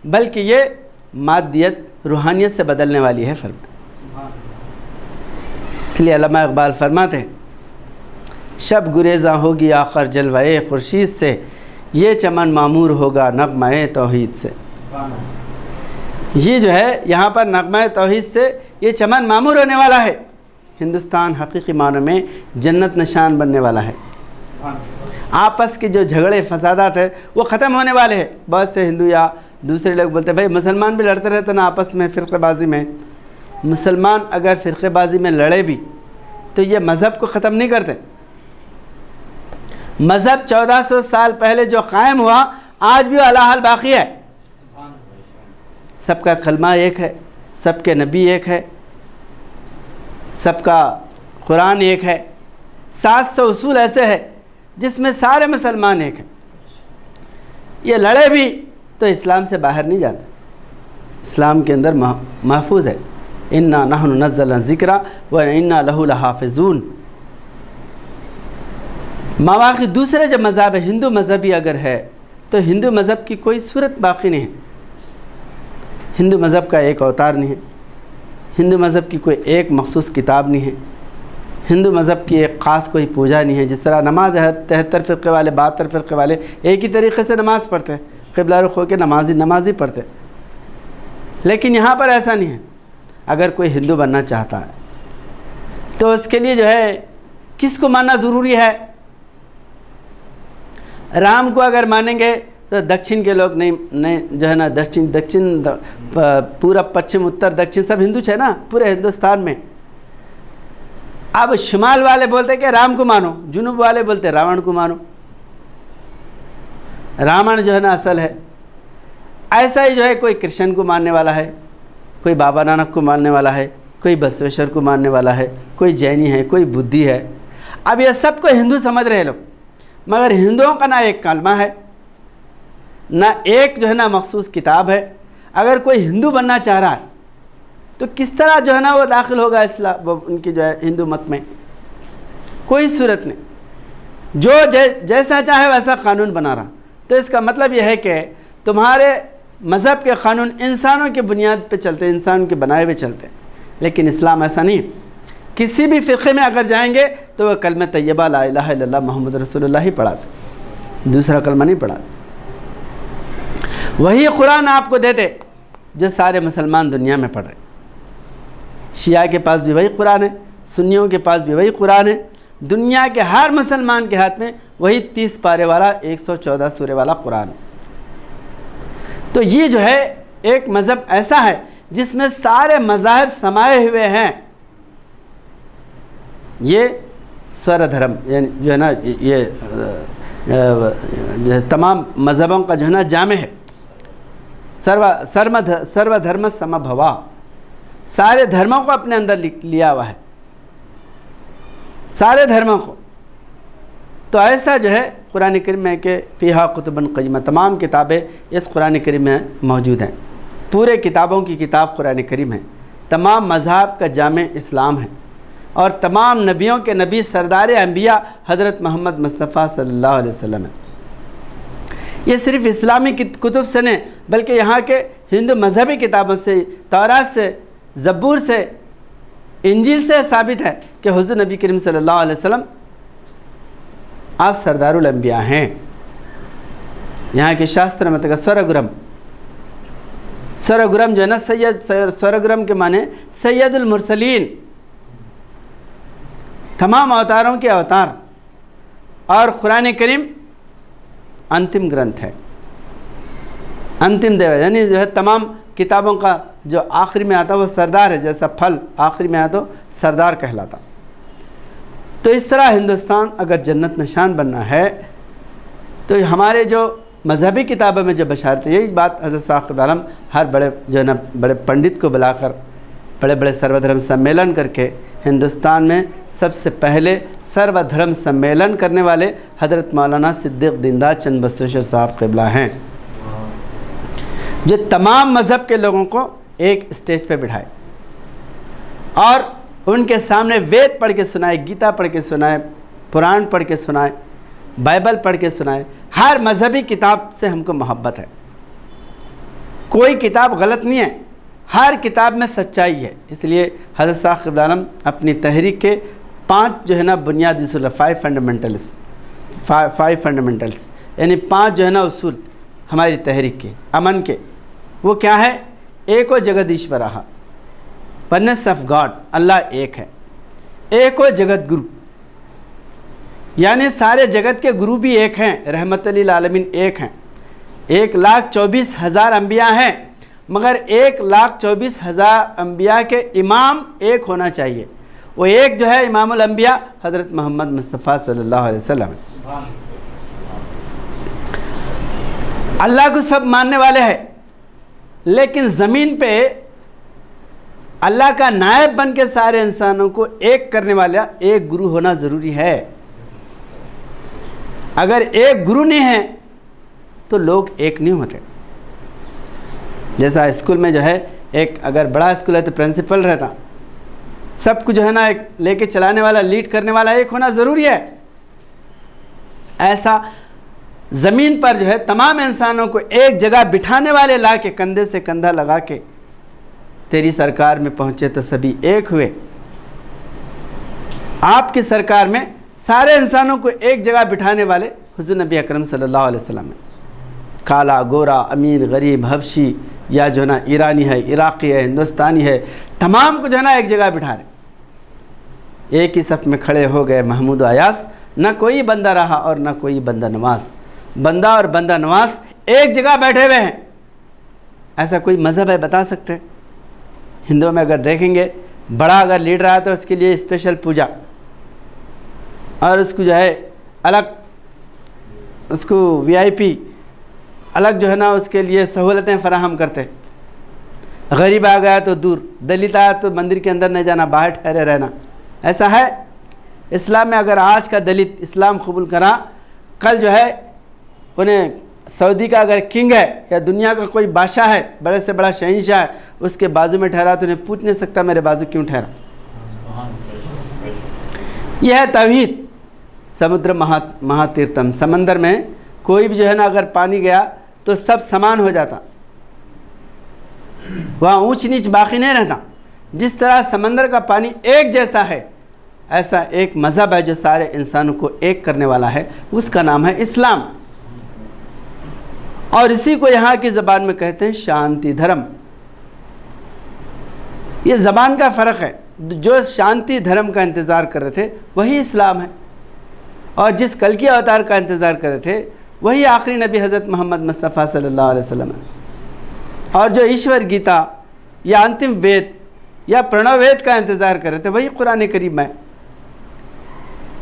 بلکہ یہ مادیت روحانیت سے بدلنے والی ہے. فرما اس لیے علامہ اقبال فرماتے ہیں شب گریزاں ہوگی آخر جلوائے خورشید سے، یہ چمن معمور ہوگا نغمہ توحید سے۔ یہ جو ہے یہاں پر نغمہ توحید سے یہ چمن معمور ہونے والا ہے۔ ہندوستان حقیقی معنوں میں جنت نشان بننے والا ہے۔ آپس کے جو جھگڑے فسادات ہیں وہ ختم ہونے والے ہیں۔ بہت سے ہندو یا دوسرے لوگ بولتے ہیں بھائی مسلمان بھی لڑتے رہتے نا آپس میں فرقہ بازی میں۔ مسلمان اگر فرقہ بازی میں لڑے بھی تو یہ مذہب کو ختم نہیں کرتے۔ مذہب 1400 سال پہلے جو قائم ہوا آج بھی اعلیٰ حال باقی ہے۔ سب کا کلمہ ایک ہے، سب کے نبی ایک ہے، سب کا قرآن ایک ہے۔ 700 اصول ایسے ہیں جس میں سارے مسلمان ایک ہیں۔ یہ لڑے بھی تو اسلام سے باہر نہیں جاتے، اسلام کے اندر محفوظ ہے۔ اِنَّا نَحْنُ نَزَّلْنَا الذِّكْرَ وَإِنَّا لَهُ لَحَافِظُونَ۔ مواقع دوسرے جو مذہب ہے، ہندو مذہبی اگر ہے تو ہندو مذہب کی کوئی صورت باقی نہیں ہے۔ ہندو مذہب کا ایک اوتار نہیں ہے، ہندو مذہب کی کوئی ایک مخصوص کتاب نہیں ہے، ہندو مذہب کی ایک خاص کوئی پوجا نہیں ہے۔ جس طرح نماز ہے 73 فرقے والے 72 فرقے والے ایک ہی طریقے سے نماز پڑھتے ہیں، قبلہ رخ ہو کے نمازی پڑھتے، لیکن یہاں پر ایسا نہیں ہے۔ اگر کوئی ہندو بننا چاہتا ہے تو اس کے لیے جو ہے کس کو ماننا ضروری ہے؟ رام کو اگر مانیں گے تو دکشن کے لوگ نہیں جو ہے نا دکشن پورا پچھم اتر دکشن سب ہندو ہے نا پورے ہندوستان میں۔ اب شمال والے بولتے کہ رام کو مانو، جنوب والے بولتے راون کو مانو۔ راون جو ہے نا اصل ہے۔ ایسا ہی جو ہے کوئی کرشن کو ماننے والا ہے، کوئی بابا نانک کو ماننے والا ہے، کوئی بسویشور کو ماننے والا ہے، کوئی جینی ہے، کوئی بدھی ہے۔ اب یہ سب کو ہندو سمجھ رہے لوگ، مگر ہندوؤں کا نہ ایک کلمہ ہے، نہ ایک جو ہے نا مخصوص کتاب ہے۔ اگر کوئی ہندو بننا چاہ رہا ہے تو کس طرح جو ہے نا وہ داخل ہوگا اسلام ان کی جو ہے ہندو مت میں؟ کوئی صورت نہیں۔ جو جیسا چاہے ویسا قانون بنا رہا، تو اس کا مطلب یہ ہے کہ تمہارے مذہب کے قانون انسانوں کی بنیاد پہ چلتے ہیں، انسان کے بنائے ہوئے چلتے ہیں، لیکن اسلام ایسا نہیں۔ کسی بھی فرقے میں اگر جائیں گے تو وہ کلمہ طیبہ لا الہ الا اللہ محمد رسول اللہ ہی پڑھاتے، دوسرا کلمہ نہیں پڑھاتے۔ وہی قرآن آپ کو دیتے جو سارے مسلمان دنیا میں پڑھ رہے۔ شیعہ کے پاس بھی وہی قرآن ہے، سنیوں کے پاس بھی وہی قرآن ہے، دنیا کے ہر مسلمان کے ہاتھ میں وہی 30 پارے والا 114 سورے والا قرآن ہے۔ تو یہ جو ہے ایک مذہب ایسا ہے جس میں سارے مذاہب سمائے ہوئے ہیں۔ یہ سور دھرم یعنی جو ہے نا یہ جو ہے تمام مذہبوں کا جو ہے نا جامع ہے۔ سرو دھرم سم بھوا، سارے دھرموں کو اپنے اندر لیا ہوا ہے، سارے دھرموں کو۔ تو ایسا جو ہے قرآن کریم میں کہ فیہا کتب قیمہ، تمام کتابیں اس قرآن کریم میں موجود ہیں۔ پورے کتابوں کی کتاب قرآن کریم ہے، تمام مذہب کا جامع اسلام ہے، اور تمام نبیوں کے نبی سردار انبیاء حضرت محمد مصطفیٰ صلی اللہ علیہ وسلم ہے۔ یہ صرف اسلامی کتب سے نہیں بلکہ یہاں کے ہندو مذہبی کتابوں سے، تورات سے، زبور سے، انجیل سے ثابت ہے کہ حضور نبی کریم صلی اللہ علیہ وسلم آپ سردار الانبیاء ہیں۔ یہاں کے شاستر میں سورگرم جو ہے نا سورگرم کے معنی سید المرسلین، تمام اوتاروں کے اوتار، اور قرآن کریم انتم گرنتھ ہے، انتم دیو، یعنی جو ہے تمام کتابوں کا جو آخری میں آتا وہ سردار ہے، جیسا پھل آخری میں آتا سردار کہلاتا۔ تو اس طرح ہندوستان اگر جنت نشان بننا ہے تو ہمارے جو مذہبی کتابوں میں جو بشارت ہے، یہی بات حضرت صاحب عالم ہر بڑے جو ہے نا بڑے پنڈت کو بلا کر بڑے بڑے سرو دھرم سمیلن کر کے، ہندوستان میں سب سے پہلے سرو دھرم سمیلن کرنے والے حضرت مولانا صدیق دیندار چند بسویشور صاحب قبلہ ہیں، جو تمام مذہب کے لوگوں کو ایک اسٹیج پہ بٹھائے اور ان کے سامنے وید پڑھ کے سنائے، گیتا پڑھ کے سنائے، قرآن پڑھ کے سنائے، بائبل پڑھ کے سنائے۔ ہر مذہبی کتاب سے ہم کو محبت ہے، کوئی کتاب غلط نہیں ہے، ہر کتاب میں سچائی ہے۔ اس لیے حضرت صاحب عالم اپنی تحریک کے 5 جو ہے نا بنیادی اصول، 5 فنڈامنٹلس، یعنی 5 جو ہے نا اصول ہماری تحریک کے، امن کے. وہ کیا ہے؟ ایکو جگدیشورہ، ونس آف گاڈ، اللہ ایک ہے. ایکو جگت گرو، یعنی سارے جگت کے گرو بھی ایک ہیں، رحمت للعالمین ایک ہیں. 1,24,000 انبیاء ہیں، مگر 1,24,000 انبیاء کے امام ایک ہونا چاہیے. وہ ایک جو ہے امام الانبیاء حضرت محمد مصطفیٰ صلی اللہ علیہ وسلم. اللہ کو سب ماننے والے ہیں، لیکن زمین پہ اللہ کا نائب بن کے سارے انسانوں کو ایک کرنے والا ایک گرو ہونا ضروری ہے. اگر ایک گرو نہیں ہے تو لوگ ایک نہیں ہوتے. جیسا اسکول میں جو ہے ایک اگر بڑا اسکول ہے تو پرنسپل رہتا، سب کو جو ہے نا ایک لے کے چلانے والا، لیڈ کرنے والا ایک ہونا ضروری ہے. ایسا زمین پر جو ہے تمام انسانوں کو ایک جگہ بٹھانے والے لا کے کندھے سے کندھا لگا کے تیری سرکار میں پہنچے تو سبھی ایک ہوئے. آپ کی سرکار میں سارے انسانوں کو ایک جگہ بٹھانے والے حضور نبی اکرم صلی اللہ علیہ وسلم ہیں. کالا، گورا، امیر، غریب، حبشی، یا جو ہے نا ایرانی ہے، عراقی ہے، ہندوستانی ہے، تمام کو جو ہے نا ایک جگہ بٹھا رہے. ایک ہی صف میں کھڑے ہو گئے محمود و ایاس. نہ کوئی بندہ رہا اور نہ کوئی بندہ نواز. بندہ اور بندہ نواز ایک جگہ بیٹھے ہوئے ہیں. ایسا کوئی مذہب ہے بتا سکتے؟ ہندوؤں میں اگر دیکھیں گے، بڑا اگر لیڈر آیا تو اس کے لیے اسپیشل پوجا، اور اس کو جو ہے الگ، اس کو VIP الگ جو ہے نا اس کے لیے سہولتیں فراہم کرتے. غریب آ گیا تو دور، دلت آیا تو مندر کے اندر نہیں جانا، باہر ٹھہرے رہنا. ایسا ہے اسلام میں. اگر آج کا دلت اسلام قبول کرا، کل جو ہے انہیں سعودی کا اگر کنگ ہے یا دنیا کا کوئی بادشاہ ہے، بڑے سے بڑا شہنشاہ ہے، اس کے بازو میں ٹھہرا تو انہیں پوچھ نہیں سکتا میرے بازو کیوں ٹھہرا. یہ ہے توحید. سمندر مہاتیرتم، سمندر میں کوئی بھی جو ہے نا اگر پانی گیا تو سب سمان ہو جاتا، وہاں اونچ نیچ باقی نہیں رہتا. جس طرح سمندر کا پانی ایک جیسا ہے، ایسا ایک مذہب ہے جو سارے انسانوں کو ایک کرنے والا ہے، اس کا نام ہے اسلام. اور اسی کو یہاں کی زبان میں کہتے ہیں شانتی دھرم. یہ زبان کا فرق ہے. جو شانتی دھرم کا انتظار کر رہے تھے وہی اسلام ہے، اور جس کلکی اوتار کا انتظار کر رہے تھے وہی آخری نبی حضرت محمد مصطفیٰ صلی اللہ علیہ وسلم ہے. اور جو ایشور گیتا یا انتم وید یا پرنو وید کا انتظار کر رہے تھے وہی قرآن کریم میں.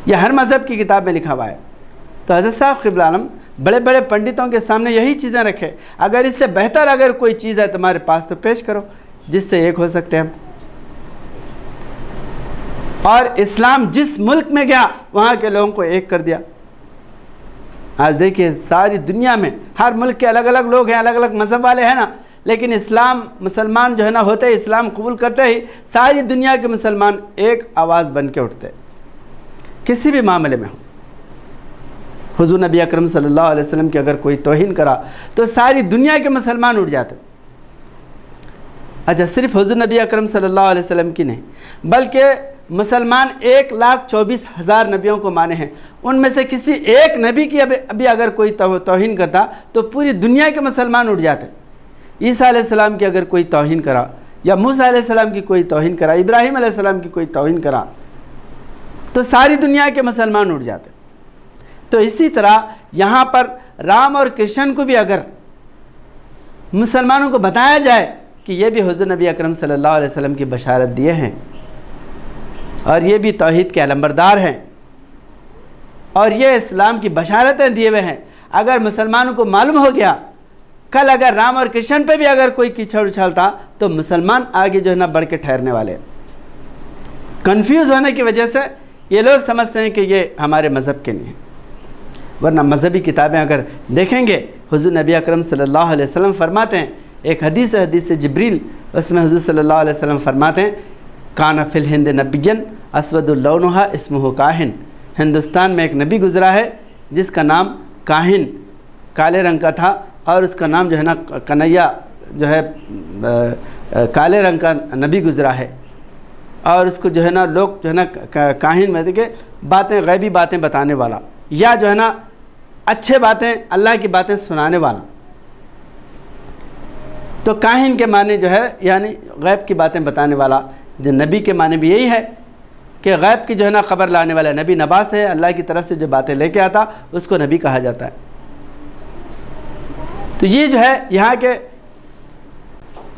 یہ ہر مذہب کی کتاب میں لکھا ہوا ہے. تو حضرت صاحب قبلہ عالم بڑے بڑے پنڈتوں کے سامنے یہی چیزیں رکھے. اگر اس سے بہتر اگر کوئی چیز ہے تمہارے پاس تو پیش کرو جس سے ایک ہو سکتے ہیں ہم. اور اسلام جس ملک میں گیا وہاں کے لوگوں کو ایک کر دیا. آج دیکھیے ساری دنیا میں ہر ملک کے الگ الگ لوگ ہیں، الگ الگ مذہب والے ہیں نا، لیکن اسلام مسلمان جو ہے نا ہوتے ہی، اسلام قبول کرتے ہی ساری دنیا کے مسلمان ایک آواز بن کے اٹھتے کسی بھی معاملے میں ہو. حضور نبی اکرم صلی اللہ علیہ وسلم کی اگر کوئی توہین کرا تو ساری دنیا کے مسلمان اٹھ جاتے. اچھا، صرف حضور نبی اکرم صلی اللہ علیہ وسلم کی نہیں، بلکہ مسلمان 1,24,000 نبیوں کو مانے ہیں. ان میں سے کسی ایک نبی کی ابھی اگر کوئی توہین کرتا تو پوری دنیا کے مسلمان اٹھ جاتے. عیسیٰ علیہ السلام کی اگر کوئی توہین کرا، یا موسیٰ علیہ السلام کی کوئی توہین کرا، ابراہیم علیہ السلام کی کوئی توہین کرا تو ساری دنیا کے مسلمان اٹھ جاتے. تو اسی طرح یہاں پر رام اور کرشن کو بھی اگر مسلمانوں کو بتایا جائے کہ یہ بھی حضور نبی اکرم صلی اللہ علیہ وسلم کی بشارت دیے ہیں اور یہ بھی توحید کے علمبردار ہیں اور یہ اسلام کی بشارتیں دیے ہوئے ہیں، اگر مسلمانوں کو معلوم ہو گیا، کل اگر رام اور کرشن پہ بھی اگر کوئی کیچڑ اچھالتا تو مسلمان آگے جو ہے نا بڑھ کے ٹھہرنے والے. کنفیوز ہونے کی وجہ سے یہ لوگ سمجھتے ہیں کہ یہ ہمارے مذہب کے نہیں ہیں. ورنہ مذہبی کتابیں اگر دیکھیں گے، حضور نبی اکرم صلی اللہ علیہ وسلم فرماتے ہیں، ایک حدیث جبریل، اس میں حضور صلی اللہ علیہ وسلم فرماتے ہیں کان فی الہند نبین اسود اللونھا اسمہ کاہن. ہندوستان میں ایک نبی گزرا ہے جس کا نام کاہن، کالے رنگ کا تھا، اور اس کا نام جو ہے نا کنیا جو ہے کالے رنگ کا نبی گزرا ہے. اور اس کو جو ہے نا لوگ جو ہے نا کاہن میں کہ باتیں غیبی باتیں بتانے والا، یا جو ہے نا اچھے باتیں اللہ کی باتیں سنانے والا۔ تو کاہن کے معنی جو ہے یعنی غیب کی باتیں بتانے والا، جو نبی کے معنی بھی یہی ہے کہ غیب کی جو ہے نا خبر لانے والا نبی نباس ہے، اللہ کی طرف سے جو باتیں لے کے آتا اس کو نبی کہا جاتا ہے۔ تو یہ جو ہے یہاں کے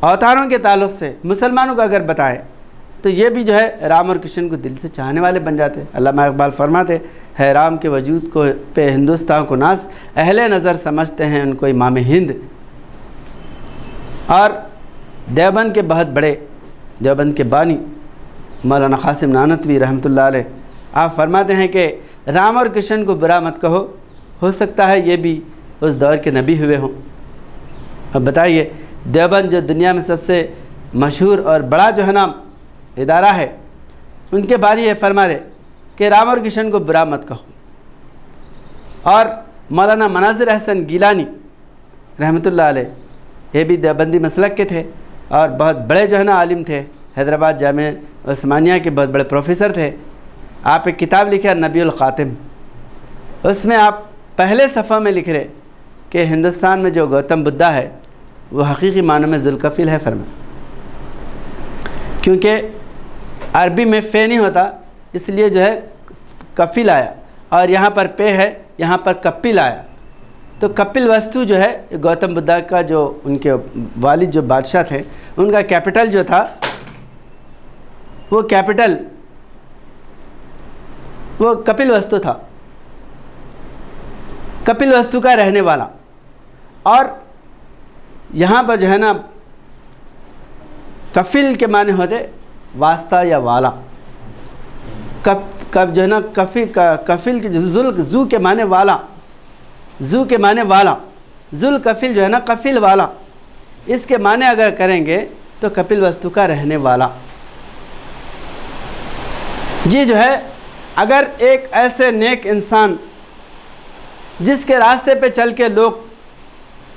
اوتاروں کے تعلق سے مسلمانوں کو اگر بتائے تو یہ بھی جو ہے رام اور کرشن کو دل سے چاہنے والے بن جاتے۔ علامہ اقبال فرماتے ہے رام کے وجود کو پہ ہندوستان کو ناز، اہل نظر سمجھتے ہیں ان کو امام ہند۔ اور دیوبند کے بہت بڑے دیوبند کے بانی مولانا قاسم نانوتوی رحمۃ اللہ علیہ آپ فرماتے ہیں کہ رام اور کرشن کو برا مت کہو، ہو سکتا ہے یہ بھی اس دور کے نبی ہوئے ہوں۔ اب بتائیے دیوبند جو دنیا میں سب سے مشہور اور بڑا جو ہے نا ادارہ ہے، ان کے بانی یہ فرما رہے کہ رام اور کرشن کو برا مت کہو۔ اور مولانا مناظر احسن گیلانی رحمۃ اللہ علیہ یہ بھی دیوبندی مسلک کے تھے اور بہت بڑے جو ہے نا عالم تھے، حیدرآباد جامعہ عثمانیہ کے بہت بڑے پروفیسر تھے۔ آپ ایک کتاب لکھے نبی الخاتم، اس میں آپ پہلے صفحہ میں لکھ رہے کہ ہندوستان میں جو گوتم بدھا ہے وہ حقیقی معنی میں ذوالکفیل ہے فرما، کیونکہ عربی میں فے نہیں ہوتا اس لیے جو ہے کفیل آیا، اور یہاں پر پے ہے یہاں پر کپل آیا۔ تو کپل وستو جو ہے گوتم بدھا کا جو ان کے والد جو بادشاہ تھے ان کا کیپٹل جو تھا وہ کیپٹل وہ کپل وستو تھا، کپل وستو کا رہنے والا۔ اور یہاں پر جو ہے نا کفل کے معنی ہوتے واسطہ یا والا، کب جو ہے نا کفل کے زو کے معنی والا، زو کے معنی والا، ذل کفل جو ہے نا کفل والا، اس کے معنی اگر کریں گے تو کپل وستو کا رہنے والا۔ جی جو ہے اگر ایک ایسے نیک انسان جس کے راستے پہ چل کے لوگ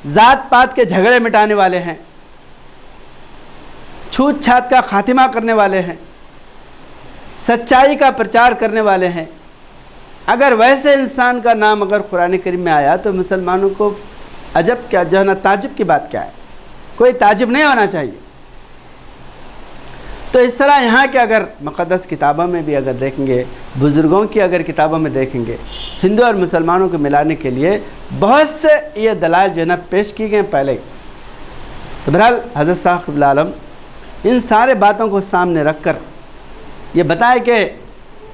ذات پات کے جھگڑے مٹانے والے ہیں، چھوت چھات کا خاتمہ کرنے والے ہیں، سچائی کا پرچار کرنے والے ہیں، اگر ویسے انسان کا نام اگر قرآن کریم میں آیا تو مسلمانوں کو عجب کیا جو ہے نا تعجب کی بات کیا ہے، کوئی تعجب نہیں ہونا چاہیے۔ تو اس طرح یہاں کے اگر مقدس کتابوں میں بھی اگر دیکھیں گے، بزرگوں کی اگر کتابوں میں دیکھیں گے، ہندو اور مسلمانوں کو ملانے کے لیے بہت سے یہ دلائل جو ہے نا پیش کی گئے پہلے۔ تو بہرحال حضرت صاحب قبلہ عالم ان سارے باتوں کو سامنے رکھ کر یہ بتائے کہ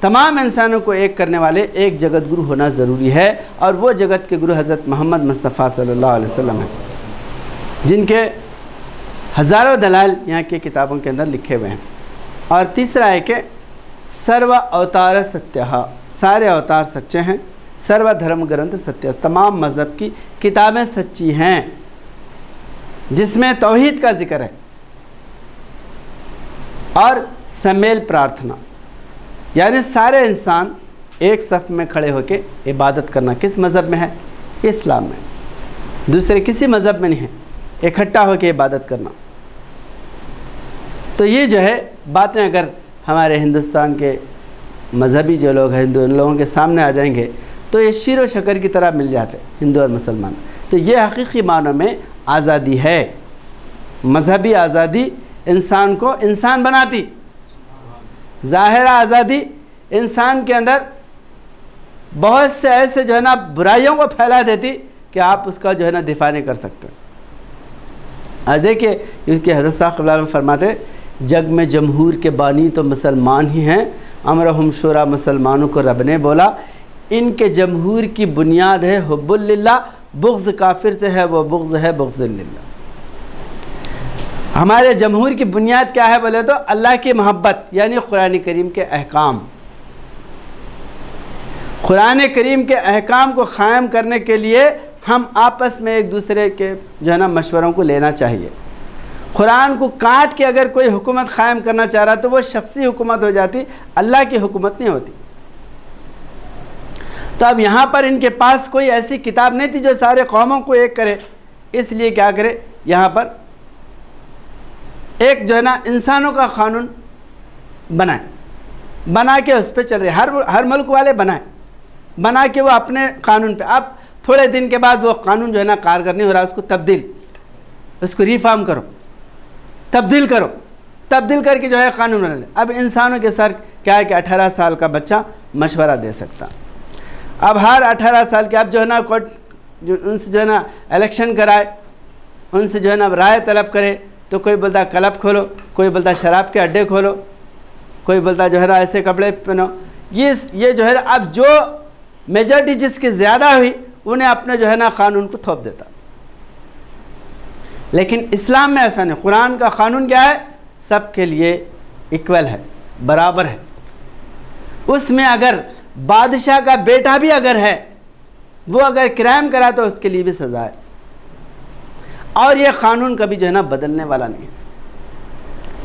تمام انسانوں کو ایک کرنے والے ایک جگت گرو ہونا ضروری ہے، اور وہ جگت کے گرو حضرت محمد مصطفیٰ صلی اللہ علیہ وسلم ہیں، جن کے ہزاروں دلائل یہاں کی کتابوں کے اندر لکھے ہوئے ہیں۔ اور تیسرا ہے کہ سرو اوتار ستیہ، سارے اوتار سچے ہیں، سرو دھرم گرنتھ ستیہ، تمام مذہب کی کتابیں سچی ہیں، جس میں توحید کا ذکر ہے۔ اور سمیل پرارتھنا، یعنی سارے انسان ایک صف میں کھڑے ہو کے عبادت کرنا کس مذہب میں ہے؟ اسلام میں، دوسرے کسی مذہب میں نہیں ہے، اکٹھا ہو کے عبادت کرنا۔ تو یہ جو ہے باتیں اگر ہمارے ہندوستان کے مذہبی جو لوگ ہیں ہندو، ان لوگوں کے سامنے آ جائیں گے تو یہ شیر و شکر کی طرح مل جاتے ہندو اور مسلمان۔ تو یہ حقیقی معنوں میں آزادی ہے، مذہبی آزادی انسان کو انسان بناتی، ظاہرہ آزادی انسان کے اندر بہت سے ایسے جو ہے نا برائیوں کو پھیلا دیتی کہ آپ اس کا جو ہے نا دفاع نہیں کر سکتے۔ آج دیکھیے اس کے حضرت صاحب قبلہ فرماتے جگ میں جمہور کے بانی تو مسلمان ہی ہیں، امرہم شورا، مسلمانوں کو رب نے بولا ان کے جمہور کی بنیاد ہے حب للہ، بغض کافر سے ہے وہ بغض ہے بغض للہ۔ ہمارے جمہور کی بنیاد کیا ہے بولے تو اللہ کی محبت، یعنی قرآن کریم کے احکام۔ قرآن کریم کے احکام کو قائم کرنے کے لیے ہم آپس میں ایک دوسرے کے جو ہے نا مشوروں کو لینا چاہیے۔ قرآن کو کاٹ کے اگر کوئی حکومت قائم کرنا چاہ رہا تو وہ شخصی حکومت ہو جاتی، اللہ کی حکومت نہیں ہوتی۔ تو اب یہاں پر ان کے پاس کوئی ایسی کتاب نہیں تھی جو سارے قوموں کو ایک کرے، اس لیے کیا کرے، یہاں پر ایک جو ہے نا انسانوں کا قانون بنائیں، بنا کے اس پہ چل رہے، ہر ملک والے بنا کے وہ اپنے قانون پہ. اب تھوڑے دن کے بعد وہ قانون جو ہے نا کارگر نہیں ہو رہا، اس کو ریفارم کرو، تبدیل کر کے جو ہے قانون بنا لے. اب انسانوں کے سر کیا ہے کہ 18 سال کا بچہ مشورہ دے سکتا. اب ہر 18 سال کے اب جو ہے نا ان سے جو ہے نا الیکشن کرائے، ان سے جو ہے نا رائے طلب کرے، تو کوئی بولتا کلب کھولو، کوئی بولتا شراب کے اڈے کھولو، کوئی بولتا جو ہے نا ایسے کپڑے پہنو. یہ جو ہے نا اب جو میجورٹی جس کی زیادہ ہوئی انہیں اپنے جو ہے نا قانون کو تھوپ دیتا. لیکن اسلام میں ایسا نہیں. قرآن کا قانون کیا ہے؟ سب کے لیے ایکول ہے، برابر ہے. اس میں اگر بادشاہ کا بیٹا بھی اگر ہے، وہ اگر کرائم کرا تو اس کے لیے بھی سزا ہے. اور یہ قانون کبھی جو ہے نا بدلنے والا نہیں ہے.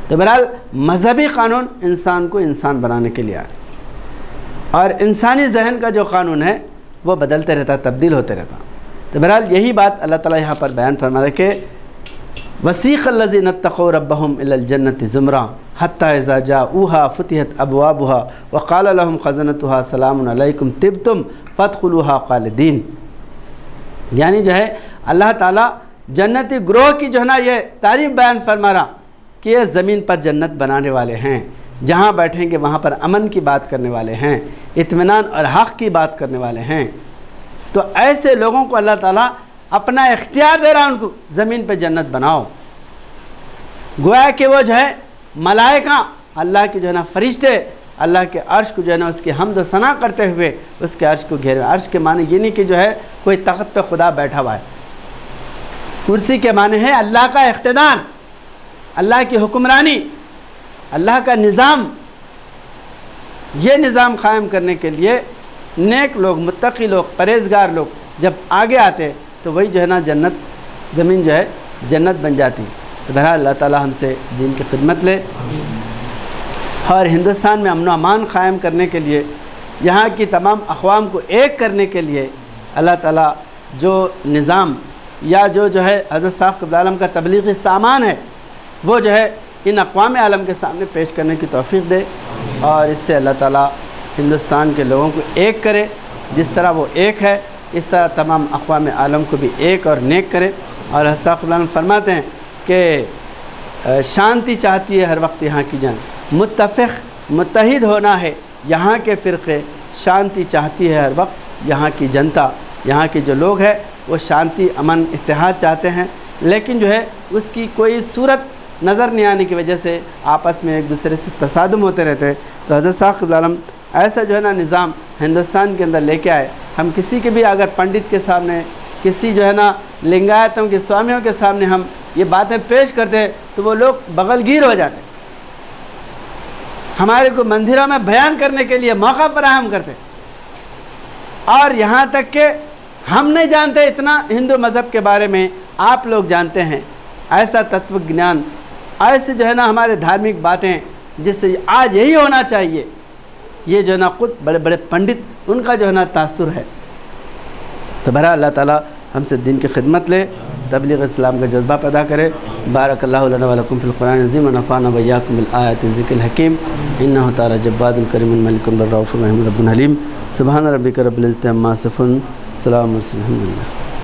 تو بہرحال مذہبی قانون انسان کو انسان بنانے کے لیے آیا، اور انسانی ذہن کا جو قانون ہے وہ بدلتے رہتا، تبدیل ہوتے رہتا. تو بہرحال یہی بات اللہ تعالیٰ یہاں پر بیان فرما رہے کہ وسیق الذین اتقوا ربهم الی الجنۃ زمرا حتی اذا جاؤوها فتحت ابوابها وقال لهم خزنتها سلام علیکم طبتم فادخلوها خالدین. یعنی جو ہے اللہ تعالیٰ جنتی گروہ کی جو ہے نا یہ تعریف بیان فرما رہا کہ یہ زمین پر جنت بنانے والے ہیں، جہاں بیٹھیں گے وہاں پر امن کی بات کرنے والے ہیں، اطمینان اور حق کی بات کرنے والے ہیں. تو ایسے لوگوں کو اللہ تعالیٰ اپنا اختیار دے رہا ہے، ان کو زمین پہ جنت بناؤ. گویا کہ وہ جو ہے ملائکہ، اللہ کے جو ہے نا فرشتے اللہ کے عرش کو جو ہے نا اس کی حمد و ثنا کرتے ہوئے اس کے عرش کو گھیرے. عرش کے معنی یہ نہیں کہ جو ہے کوئی تخت پہ خدا بیٹھا ہوا ہے. کرسی کے معنی ہے اللہ کا اقتدار، اللہ کی حکمرانی، اللہ کا نظام. یہ نظام قائم کرنے کے لیے نیک لوگ، متقی لوگ، پرہیزگار لوگ جب آگے آتے تو وہی جو ہے نا جنت، زمین جو ہے جنت بن جاتی. تو بہرحال اللہ تعالیٰ ہم سے دین کی خدمت لے، اور ہندوستان میں امن و امان قائم کرنے کے لیے، یہاں کی تمام اقوام کو ایک کرنے کے لیے اللہ تعالیٰ جو نظام یا جو ہے حضرت صاحب قبلہ عالم کا تبلیغی سامان ہے وہ جو ہے ان اقوام عالم کے سامنے پیش کرنے کی توفیق دے، اور اس سے اللہ تعالیٰ ہندوستان کے لوگوں کو ایک کرے. جس طرح وہ ایک ہے اس طرح تمام اقوام عالم کو بھی ایک اور نیک کرے. اور حضرت صاحب قبلہ عالم فرماتے ہیں کہ شانتی چاہتی ہے ہر وقت یہاں کی جان، متحد ہونا ہے یہاں کے فرقے، شانتی چاہتی ہے ہر وقت یہاں کی جنتا. یہاں کے جو لوگ ہیں وہ شانتی، امن، اتحاد چاہتے ہیں، لیکن جو ہے اس کی کوئی صورت نظر نہیں آنے کی وجہ سے آپس میں ایک دوسرے سے تصادم ہوتے رہتے ہیں. تو حضرت صاحب قبلہ عالم ایسا جو ہے نا نظام ہندوستان کے اندر لے کے آئے. ہم کسی کے بھی اگر پنڈت کے سامنے، کسی جو ہے نا لنگایتوں کے سوامیوں کے سامنے ہم یہ باتیں پیش کرتے ہیں تو وہ لوگ بغل گیر ہو جاتے ہیں، ہمارے کو مندروں میں بیان کرنے کے لیے موقع فراہم کرتے. اور یہاں تک کہ ہم نہیں جانتے اتنا ہندو مذہب کے بارے میں، آپ لوگ جانتے ہیں. ایسا تتو گنان، ایسے جو ہے نا ہمارے دھارمک باتیں جس سے آج یہی ہونا چاہیے. یہ جو ہے نا خود بڑے بڑے پنڈت، ان کا جو ہے نا تاثر ہے. تو بہرحال اللہ تعالیٰ ہم سے دین کی خدمت لے، تبلیغ اسلام کا جذبہ پیدا کرے. بارک اللہ لنا و لکم فی القرآن العظیم ونفعنا و ایاکم بالآیات الذکر الحکیم. انہ تعالی جواد کریم ملک رؤوف رحیم رب حلیم. سبحان ربک رب العزۃ عما یصفون، سلام علی المرسلین، الحمد للہ.